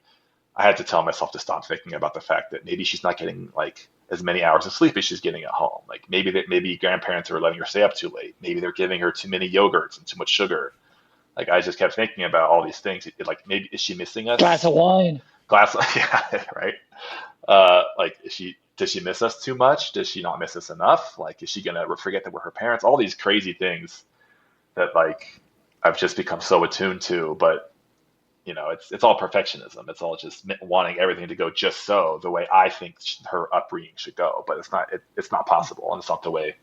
I had to tell myself to stop thinking about the fact that maybe she's not getting like as many hours of sleep as she's getting at home. Like maybe grandparents are letting her stay up too late. Maybe they're giving her too many yogurts and too much sugar. Like I just kept thinking about all these things. Like maybe is she missing Glass us? of wine. Glass, yeah, right. Like does she miss us too much? Does she not miss us enough? Like is she gonna forget that we're her parents? All these crazy things that like I've just become so attuned to. But it's all perfectionism. It's all just wanting everything to go just so the way I think her upbringing should go. But it's not. It's not possible, and it's not the way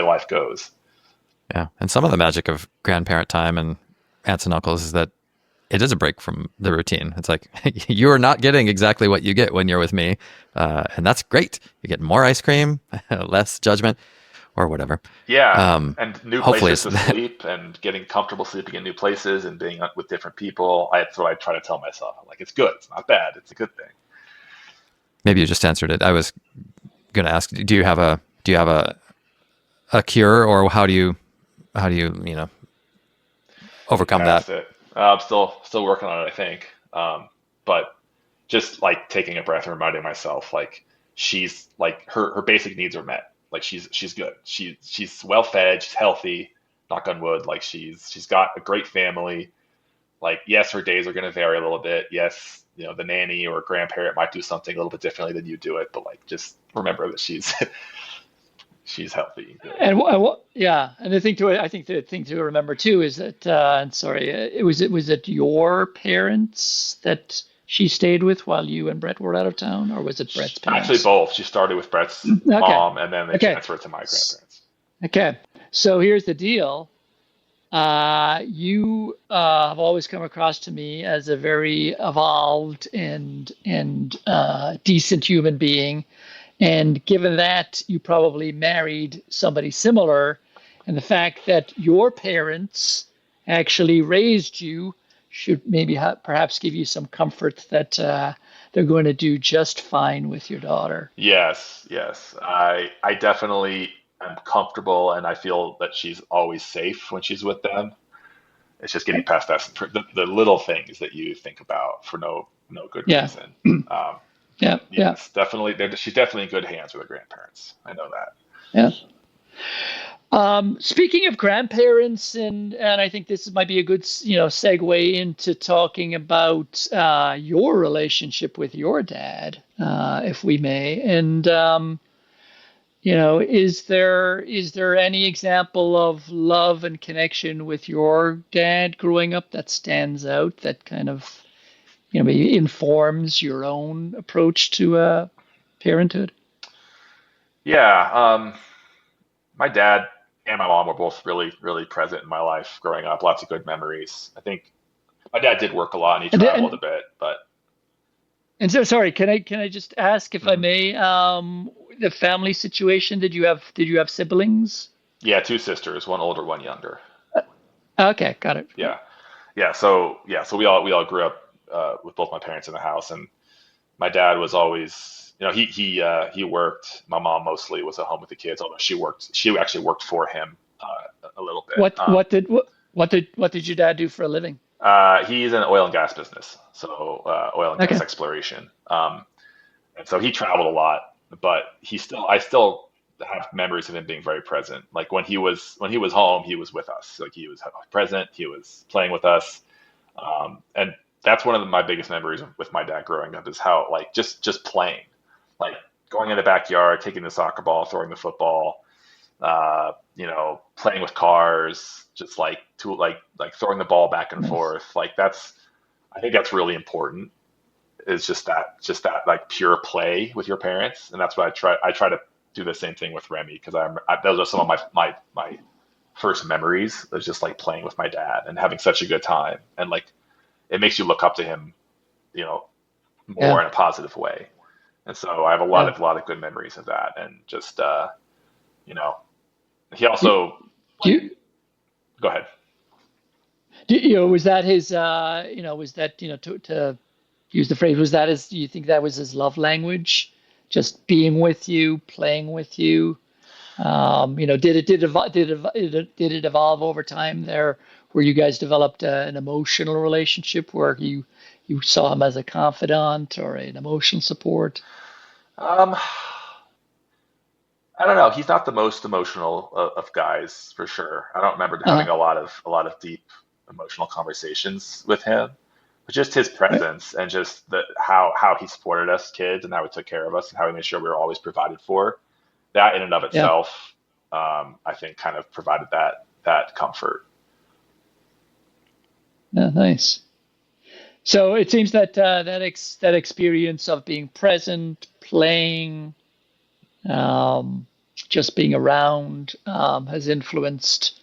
life goes. Yeah. And some of the magic of grandparent time and aunts and uncles is that it is a break from the routine. It's like you are not getting exactly what you get when you're with me. And that's great. You get more ice cream, less judgment, or whatever. Yeah, and new Hopefully places it's to sleep, and getting comfortable sleeping in new places, and being with different people. That's what I try to tell myself. I'm like, it's good. It's not bad. It's a good thing. maybe you just answered it. I was going to ask, do you have a cure, or how do you, Get overcome that? past it. I'm still working on it, I think. But just like taking a breath and reminding myself, like she's like her basic needs are met. Like she's good. She's well fed. She's healthy. Knock on wood. Like she's got a great family. Like yes, her days are going to vary a little bit. Yes, the nanny or grandparent might do something a little bit differently than you do it. But like just remember that she's she's healthy and good. Yeah, and I think the thing to remember too is that, and sorry, was it your parents that she stayed with while you and Brett were out of town, or was it Brett's Actually, parents? both. She started with Brett's Okay, mom, and then they okay, transferred to my grandparents. okay. So here's the deal. You have always come across to me as a very evolved and decent human being. And given that you probably married somebody similar, and the fact that your parents actually raised you should maybe perhaps give you some comfort that they're going to do just fine with your daughter. Yes, yes. I definitely am comfortable, and I feel that she's always safe when she's with them. It's just getting past that, the little things that you think about for no good Yeah, reason. Um, yeah, but yeah, yes, definitely, she's definitely in good hands with her grandparents. I know that. yeah. Speaking of grandparents, and I think this might be a good segue into talking about your relationship with your dad, if we may. And is there any example of love and connection with your dad growing up that stands out that kind of maybe informs your own approach to parenthood? Yeah, my dad and my mom were both really, really present in my life growing up. Lots of good memories. I think my dad did work a lot and he And, traveled and a bit, but And so, sorry, can I just ask if I mhm. may, the family situation? Did you have siblings? Yeah, two sisters, one older, one younger. Okay, got it. Yeah. So we all grew up with both my parents in the house, and my dad was always, he worked. My mom mostly was at home with the kids, although she actually worked for him a little bit. What did your dad do for a living? He's in the oil and gas business, so oil and gas Okay, exploration. And so he traveled a lot, but I still have memories of him being very present. Like when he was home, he was with us. Like he was present. He was playing with us. And that's one of my biggest memories with my dad growing up is how like just playing, like going in the backyard, taking the soccer ball, throwing the football, playing with cars, just like throwing the ball back and nice. forth. Like I think that's really important. Is just that like pure play with your parents, and that's what I try to do the same thing with Remy because those are some of my first memories of just like playing with my dad and having such a good time, and like it makes you look up to him, you know, more Yeah, in a positive way. And so I have a lot yeah. of lot of good memories of that, and just you know, he Do, also do like you, go ahead. was that his, was that, to use the phrase, was that his, do you think that was his love language? Just being with you, playing with you? Did it evolve over time there, where you guys developed an emotional relationship where you saw him as a confidant or an emotion support? Um, I don't know. He's not the most emotional of guys for sure. I don't remember Uh-huh. having a lot of deep emotional conversations with him, but just his Right. presence and just how he supported us kids and how he took care of us and how he made sure we were always provided for. That in and of Yeah. itself, I think, kind of provided that comfort. Yeah, nice. So it seems that that experience of being present, playing, um, just being around, has influenced,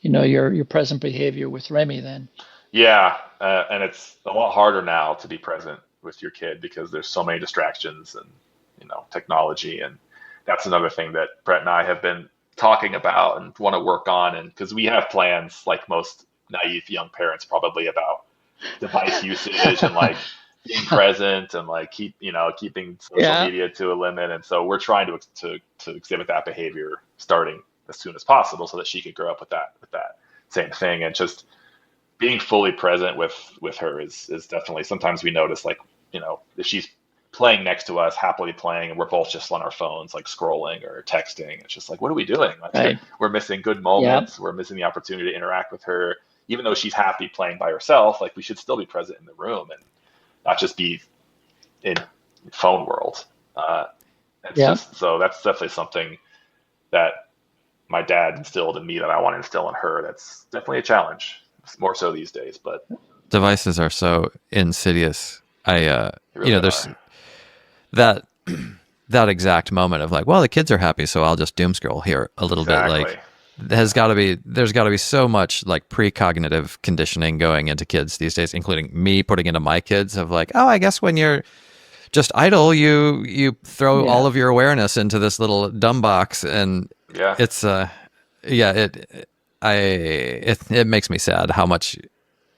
your present behavior with Remy then. Yeah, and it's a lot harder now to be present with your kid because there's so many distractions and technology, and that's another thing that Brett and I have been talking about and want to work on, and because we have plans like most naive young parents probably about device usage and like being present and like keeping social Yeah. media to a limit, and so we're trying to exhibit that behavior starting as soon as possible so that she could grow up with that same thing and just being fully present with her is definitely sometimes we notice like if she's playing next to us happily playing and we're both just on our phones like scrolling or texting, it's just like what are we doing, like Right. we're missing good Yeah. moments, we're missing the opportunity to interact with her even though she's happy playing by herself, like we should still be present in the room and not just be in phone world. It's Yeah. just so that's definitely something that my dad instilled in me that I want to instill in her. That's definitely a challenge. It's more so these days, but Devices are so insidious. they really There's are. that that exact moment of like, well, the kids are happy, so I'll just doom scroll here a little bit. Exactly. Like, there's got to be so much like precognitive conditioning going into kids these days, including me putting into my kids of like, oh, I guess when you're just idle, you throw all Yeah. of your awareness into this little dumb box, and Yeah. it's yeah, it makes me sad how much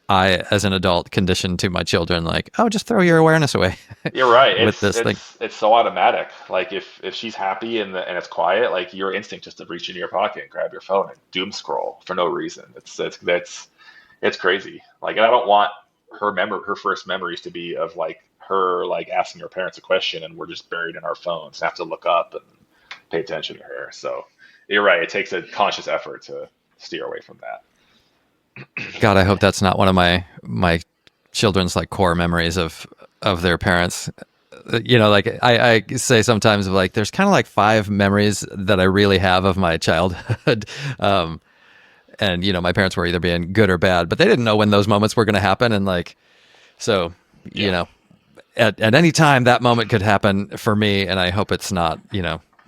I, as an adult, conditioned to my children, like, oh, just throw your awareness away You're right. with It's this thing. it's it's so automatic. Like if she's happy and it's quiet, like your instinct just to reach into your pocket and grab your phone and doom scroll for no reason. It's crazy. Like, and I don't want her first memories to be of like her like asking her parents a question and we're just buried in our phones and have to look up and pay attention to her. So you're right. It takes a conscious effort to steer away from that. God, I hope that's not one of my children's like core memories of their parents. Like I say sometimes of like, there's kind of like 5 memories that I really have of my childhood. And my parents were either being good or bad, but they didn't know when those moments were going to happen. And like, so, Yeah. at any time that moment could happen for me. And I hope it's not,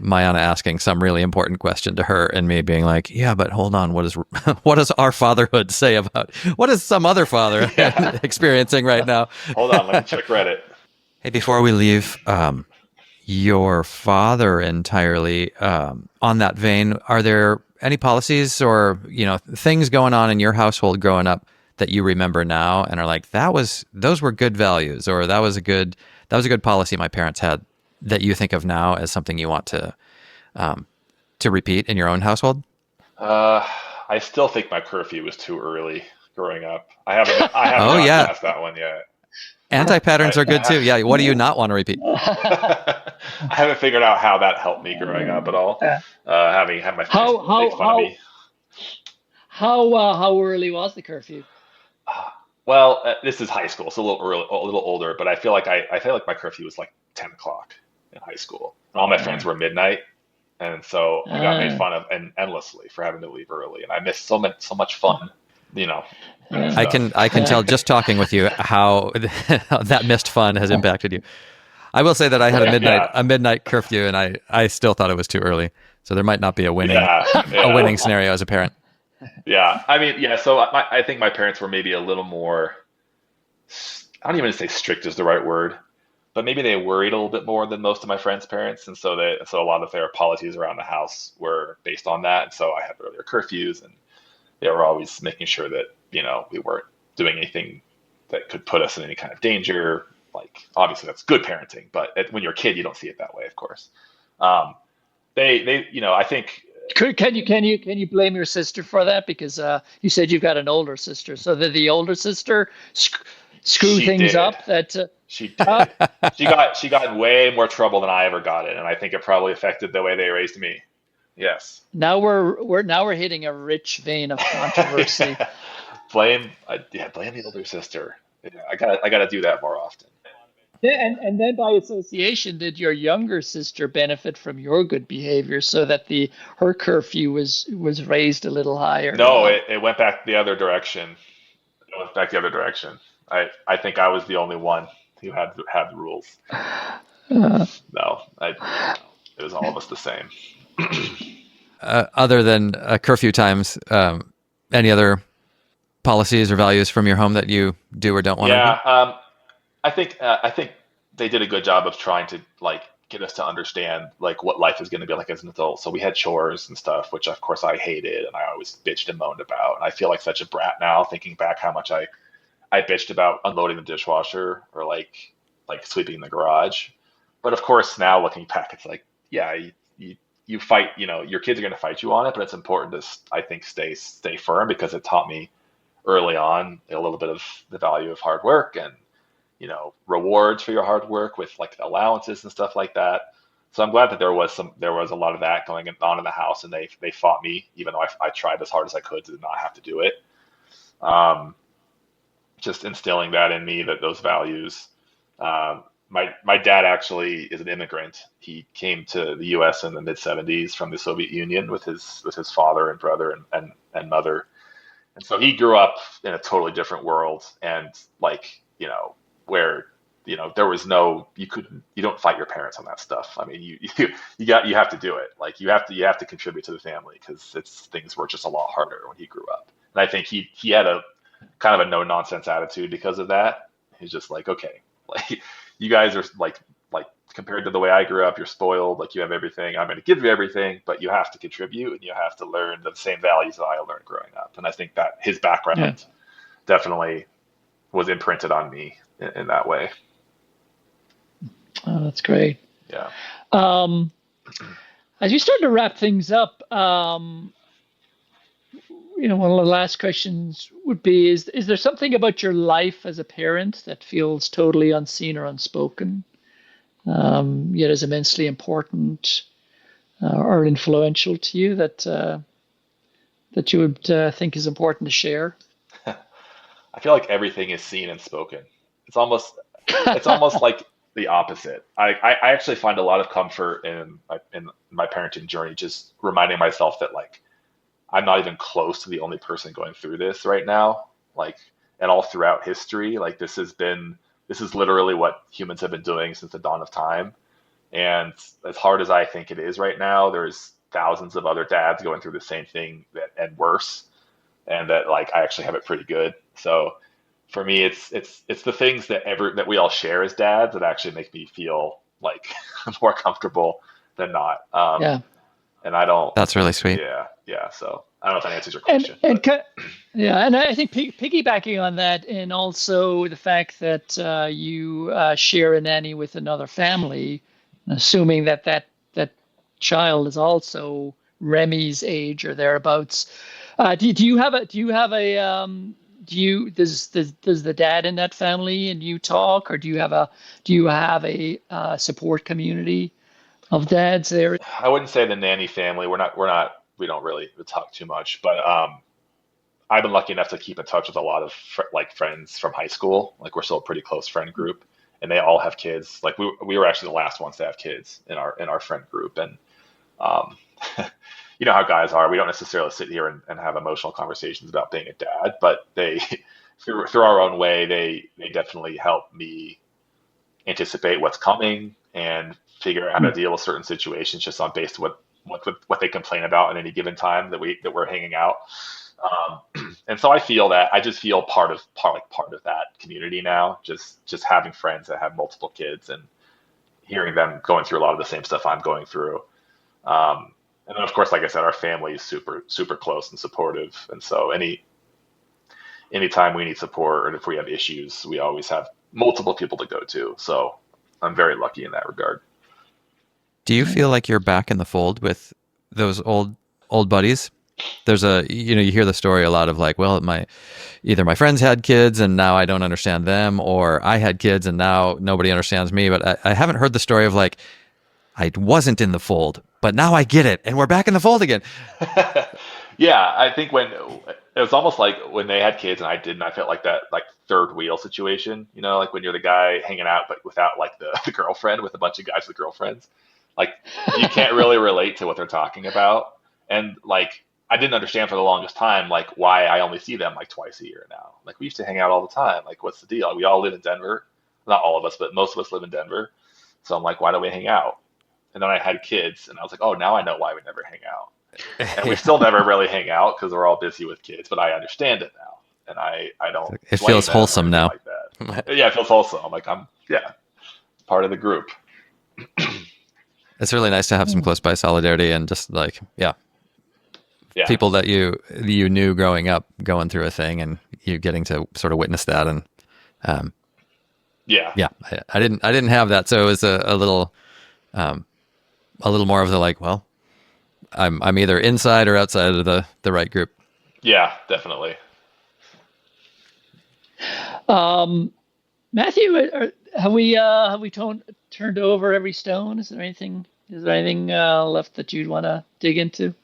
Mayana asking some really important question to her and me being like, yeah, but hold on. What does our fatherhood say about what is some other father Yeah. experiencing right now? Hold on. Let me check Reddit. Hey, before we leave, your father entirely, on that vein, are there any policies or, things going on in your household growing up that you remember now and are like, those were good values, or that was a good policy my parents had, that you think of now as something you want to repeat in your own household? Uh, I still think my curfew was too early growing up. I haven't Oh gotten yeah. past that one yet. Anti-patterns are good too. I, Yeah. What do you not want to repeat? I haven't figured out how that helped me growing up at all. Yeah. Having had my friends How make how fun of how me. how early was the curfew? Well, this is high school, so a little early, a little older, but I feel like my curfew was like 10 o'clock in high school. And all my friends Uh, were midnight, and so I got made uh, fun of and endlessly for having to leave early, and I missed so much fun, you know, yeah, stuff. I can yeah, tell just talking with you how that missed fun has impacted you. I will say that I had Yeah, a midnight curfew, and I still thought it was too early. So there might not be yeah, a yeah. winning scenario as a parent. Yeah, I mean, yeah. So I think my parents were maybe a little more. I don't even say strict is the right word, but maybe they worried a little bit more than most of my friends' parents, and so a lot of their policies around the house were based on that. And so I had earlier curfews, and they were always making sure that we weren't doing anything that could put us in any kind of danger. Like obviously that's good parenting, but when you're a kid, you don't see it that way, of course. Um, I think. can you blame your sister for that? Because you said you've got an older sister, so that the older sister screw She things did. up that She uh, did. She got in way more trouble than I ever got in, and I think it probably affected the way they raised me. Yes. now we're hitting a rich vein of controversy. Yeah. Blame the older sister. Yeah, I gotta do that more often. Yeah, and then by association, did your younger sister benefit from your good behavior so that the her curfew was raised a little higher? No, it went back the other direction. It went back the other direction. I think I was the only one who had the rules. Uh, No, it was all of us the same. Other than curfew times, any other policies or values from your home that you do or don't want to do? Yeah, I think they did a good job of trying to like get us to understand like what life is going to be like as an adult. So we had chores and stuff, which of course I hated and I always bitched and moaned about. And I feel like such a brat now, thinking back how much I bitched about unloading the dishwasher or like sweeping the garage. But of course now looking back, it's like yeah, you fight. You know, your kids are going to fight you on it, but it's important to I think stay firm because it taught me early on a little bit of the value of hard work and rewards for your hard work with like allowances and stuff like that. So I'm glad that there was a lot of that going on in the house, and they fought me even though I tried as hard as I could to not have to do it. Um, just instilling that in me, that those values. My dad actually is an immigrant. He came to the U.S. in the mid '70s from the Soviet Union with his father and brother and mother, and so he grew up in a totally different world, and like where there was no you don't fight your parents on that stuff. I mean you have to do it. Like you have to contribute to the family because it's things were just a lot harder when he grew up. And I think he had a kind of a no nonsense attitude because of that. He's just like, okay, like you guys are like compared to the way I grew up, you're spoiled, like you have everything. I'm going to give you everything, but you have to contribute and you have to learn the same values that I learned growing up. And I think that his yeah. background definitely was imprinted on me in that way. Oh, that's great. Yeah. Um, as you start to wrap things up, one of the last questions would be: is there something about your life as a parent that feels totally unseen or unspoken, yet is immensely important or influential to you that you would think is important to share? I feel like everything is seen and spoken. It's almost it's almost like the opposite. I actually find a lot of comfort in my parenting journey, just reminding myself that like I'm not even close to the only person going through this right now. Like, and all throughout history, like this is literally what humans have been doing since the dawn of time. And as hard as I think it is right now, there's thousands of other dads going through the same thing and worse, and that like I actually have it pretty good. So for me, it's the things that we all share as dads that actually make me feel like more comfortable than not. Yeah. And I don't. That's really sweet. Yeah. So I don't know if that answers your And question, and but yeah, and I think piggybacking on that, and also the fact that you share a nanny with another family, assuming that child is also Remy's age or thereabouts. Do you have does the dad in that family and you talk, or do you have a support community of dads there? I wouldn't say the nanny family. We don't really talk too much, but I've been lucky enough to keep in touch with a lot of friends from high school. Like we're still a pretty close friend group, and they all have kids. Like we were actually the last ones to have kids in our friend group, and um, you know how guys are. We don't necessarily sit here and have emotional conversations about being a dad, but they through our own way, they definitely help me anticipate what's coming and figure out how to deal with certain situations just on based on what they complain about at any given time that we're hanging out. And so I feel that I just feel part of that community now. Just having friends that have multiple kids and hearing them going through a lot of the same stuff I'm going through. And then of course, like I said, our family is super close and supportive. And so anytime we need support or if we have issues, we always have multiple people to go to. So I'm very lucky in that regard. Do you feel like you're back in the fold with those old buddies? there's a, you hear the story a lot of like, well, either my friends had kids and now I don't understand them, or I had kids and now nobody understands me. But I haven't heard the story of like, I wasn't in the fold, but now I get it, and we're back in the fold again. Yeah, I think when it was almost like when they had kids and I didn't, I felt like that like third wheel situation, like when you're the guy hanging out but without like the girlfriend with a bunch of guys with girlfriends. Like you can't really relate to what they're talking about. And like I didn't understand for the longest time like why I only see them like twice a year now. Like we used to hang out all the time. Like what's the deal? We all live in Denver. Not all of us, but most of us live in Denver. So I'm like, why don't we hang out? And then I had kids and I was like, oh, now I know why we never hang out. And we still never really hang out because we're all busy with kids, but I understand it now. And I don't It blame feels them or wholesome anything now. like that. Yeah, it feels wholesome. I'm like, part of the group. It's really nice to have some close by solidarity and just like, Yeah. people that you knew growing up going through a thing and you getting to sort of witness that. And Yeah. I didn't have that. So it was a little more of the like, well, I'm either inside or outside of the right group. Yeah, definitely. Matthew, have we turned over every stone? Is there anything left that you'd want to dig into?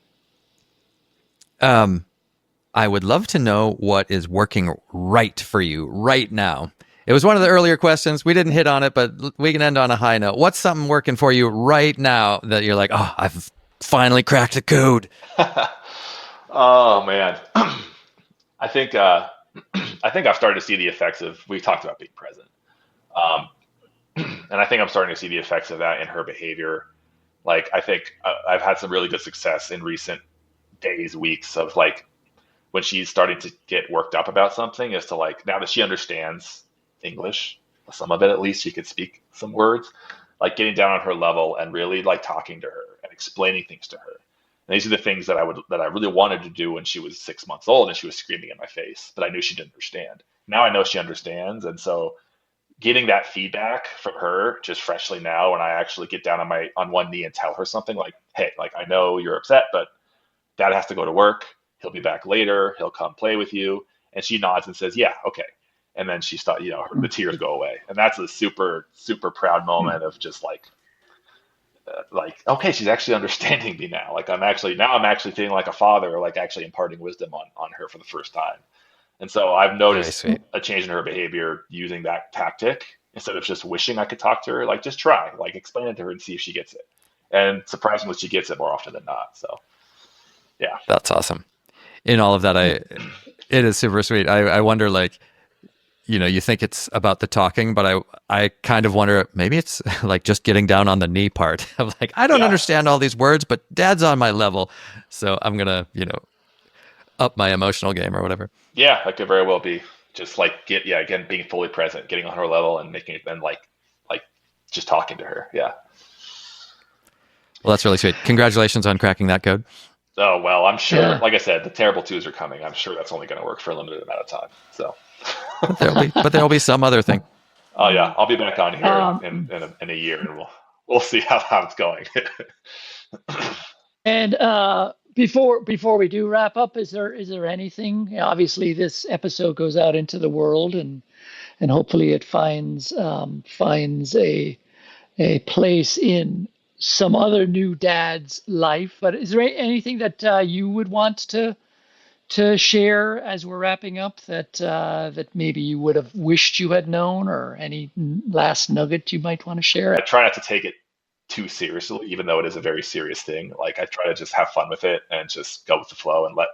I would love to know what is working right for you right now. It was one of the earlier questions. We didn't hit on it, but we can end on a high note. What's something working for you right now that you're like, oh, I've finally cracked the code? Oh man. I think I've started to see the effects of, we talked about being present. And I think I'm starting to see the effects of that in her behavior. Like, I think I've had some really good success in recent days, weeks of like, when she's starting to get worked up about something, is to like, now that she understands English, some of it at least, she could speak some words, like getting down on her level and really like talking to her and explaining things to her. And these are the things that I really wanted to do when she was 6 months old and she was screaming in my face, but I knew she didn't understand. Now I know she understands. And so getting that feedback from her just freshly now, when I actually get down on one knee and tell her something like, hey, like I know you're upset, but dad has to go to work. He'll be back later. He'll come play with you. And she nods and says, yeah, okay. And then she starts, the tears go away. And that's a super, super proud moment of just like, okay, she's actually understanding me now. Like I'm actually feeling like a father, like actually imparting wisdom on her for the first time. And so I've noticed a change in her behavior using that tactic instead of just wishing I could talk to her. Like just try, like explain it to her and see if she gets it. And surprisingly, she gets it more often than not. So yeah, that's awesome. In all of that, it is super sweet. I wonder, like, you think it's about the talking, but I kind of wonder, maybe it's like just getting down on the knee part of like, I don't understand all these words, but dad's on my level. So I'm going to, up my emotional game or whatever. Yeah, that could very well be just like again, being fully present, getting on her level and making it then like just talking to her. Yeah. Well, that's really sweet. Congratulations on cracking that code. Oh, well, I'm sure, like I said, the terrible twos are coming. I'm sure that's only going to work for a limited amount of time. So, but there'll be some other thing. Oh yeah, I'll be back on here in a year, and we'll see how it's going. And before we do wrap up, is there anything? Obviously, this episode goes out into the world, and hopefully it finds a place in some other new dad's life. But is there anything that you would want to share as we're wrapping up that maybe you would have wished you had known, or any last nugget you might want to share? I try not to take it too seriously, even though it is a very serious thing. Like I try to just have fun with it and just go with the flow and let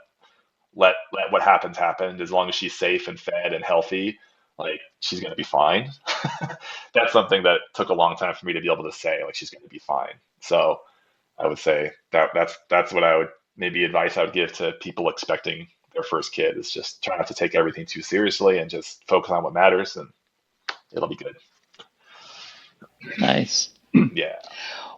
what happens happen. As long as she's safe and fed and healthy, like she's going to be fine. That's something that took a long time for me to be able to say, like she's going to be fine. So I would say that's what I would, maybe advice I would give to people expecting their first kid, is just try not to take everything too seriously and just focus on what matters, and it'll be good. Nice. Yeah.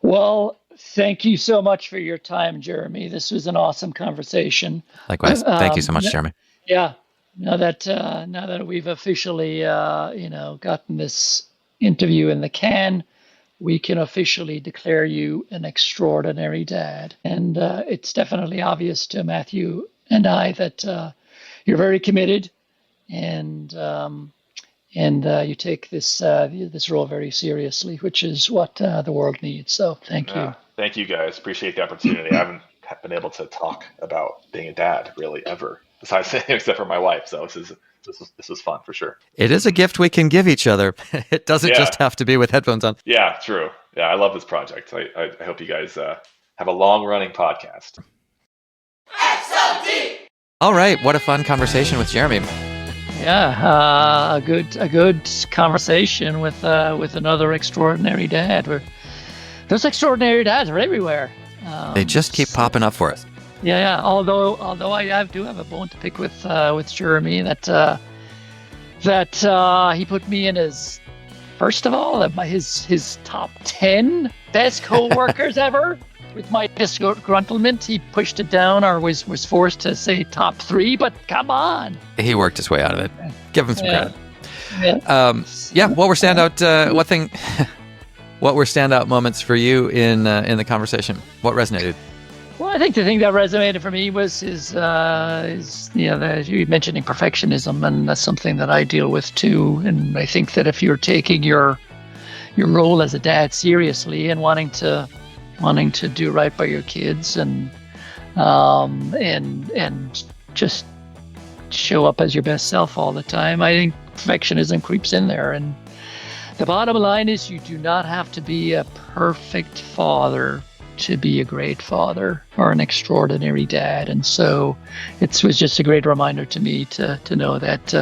Well, thank you so much for your time, Jeremy. This was an awesome conversation. Likewise. Thank you so much, Jeremy. Yeah. Now that we've officially gotten this interview in the can, we can officially declare you an extraordinary dad. And it's definitely obvious to Matthew and I that you're very committed, and you take this role very seriously, which is what the world needs. So thank you. Yeah, thank you guys. Appreciate the opportunity. I haven't been able to talk about being a dad really ever, besides except for my wife. So this was fun for sure. It is a gift we can give each other. It doesn't Yeah, just have to be with headphones on. yeah, true. Yeah, I love this project. I hope you guys have a long running podcast. XOD! All right, what a fun conversation with Jeremy. Yeah, a good conversation with another extraordinary dad. Those extraordinary dads are everywhere. They just keep popping up for us. Yeah. Although I do have a bone to pick with Jeremy that he put me in his, first of all, his top 10 best co-workers ever. With my disgruntlement, he pushed it down, or was forced to say top 3. But come on, He worked his way out of it. Give him some credit. Yeah. What were standout? What were standout moments for you in the conversation? What resonated? Well, I think the thing that resonated for me was you mentioning perfectionism, and that's something that I deal with too. And I think that if you're taking your role as a dad seriously and wanting to do right by your kids and just show up as your best self all the time, I think perfectionism creeps in there. And the bottom line is, you do not have to be a perfect father to be a great father or an extraordinary dad. And so it was just a great reminder to me to know that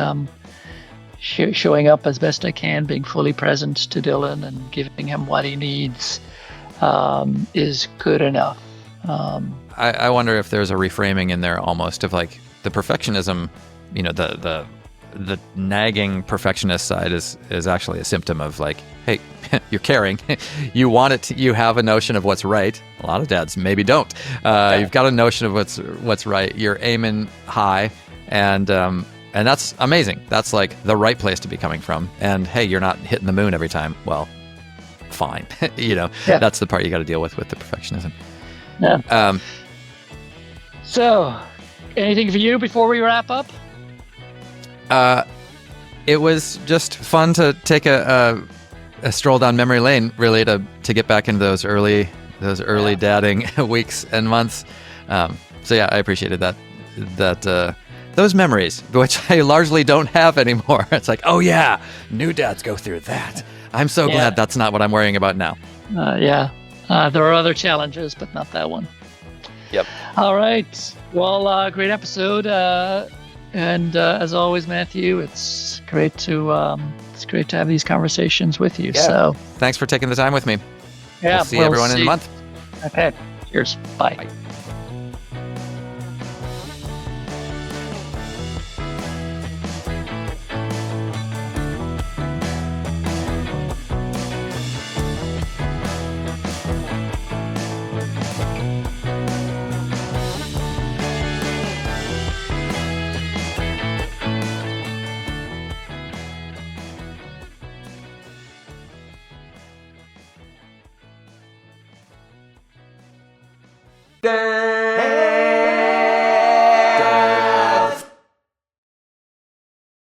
showing up as best I can, being fully present to Dylan and giving him what he needs is good enough. I wonder if there's a reframing in there almost of like the perfectionism, the nagging perfectionist side is actually a symptom of like, hey, you're caring. You want it you have a notion of what's right. A lot of dads maybe don't. You've got a notion of what's right. You're aiming high, and that's amazing. That's like the right place to be coming from. And hey, you're not hitting the moon every time. Well, fine. That's the part you got to deal with the perfectionism. Yeah. So, anything for you before we wrap up? It was just fun to take a stroll down memory lane, really, to get back into those early dadding weeks and months. So yeah, I appreciated that those memories, which I largely don't have anymore. It's like, oh yeah, new dads go through that. I'm so glad that's not what I'm worrying about now. There are other challenges, but not that one. Yep. All right. Well, great episode. And as always, Matthew, it's great to have these conversations with you. Yeah. So thanks for taking the time with me. yeah, We'll see everyone in a month. Okay. Cheers. Bye. Bye. Dad.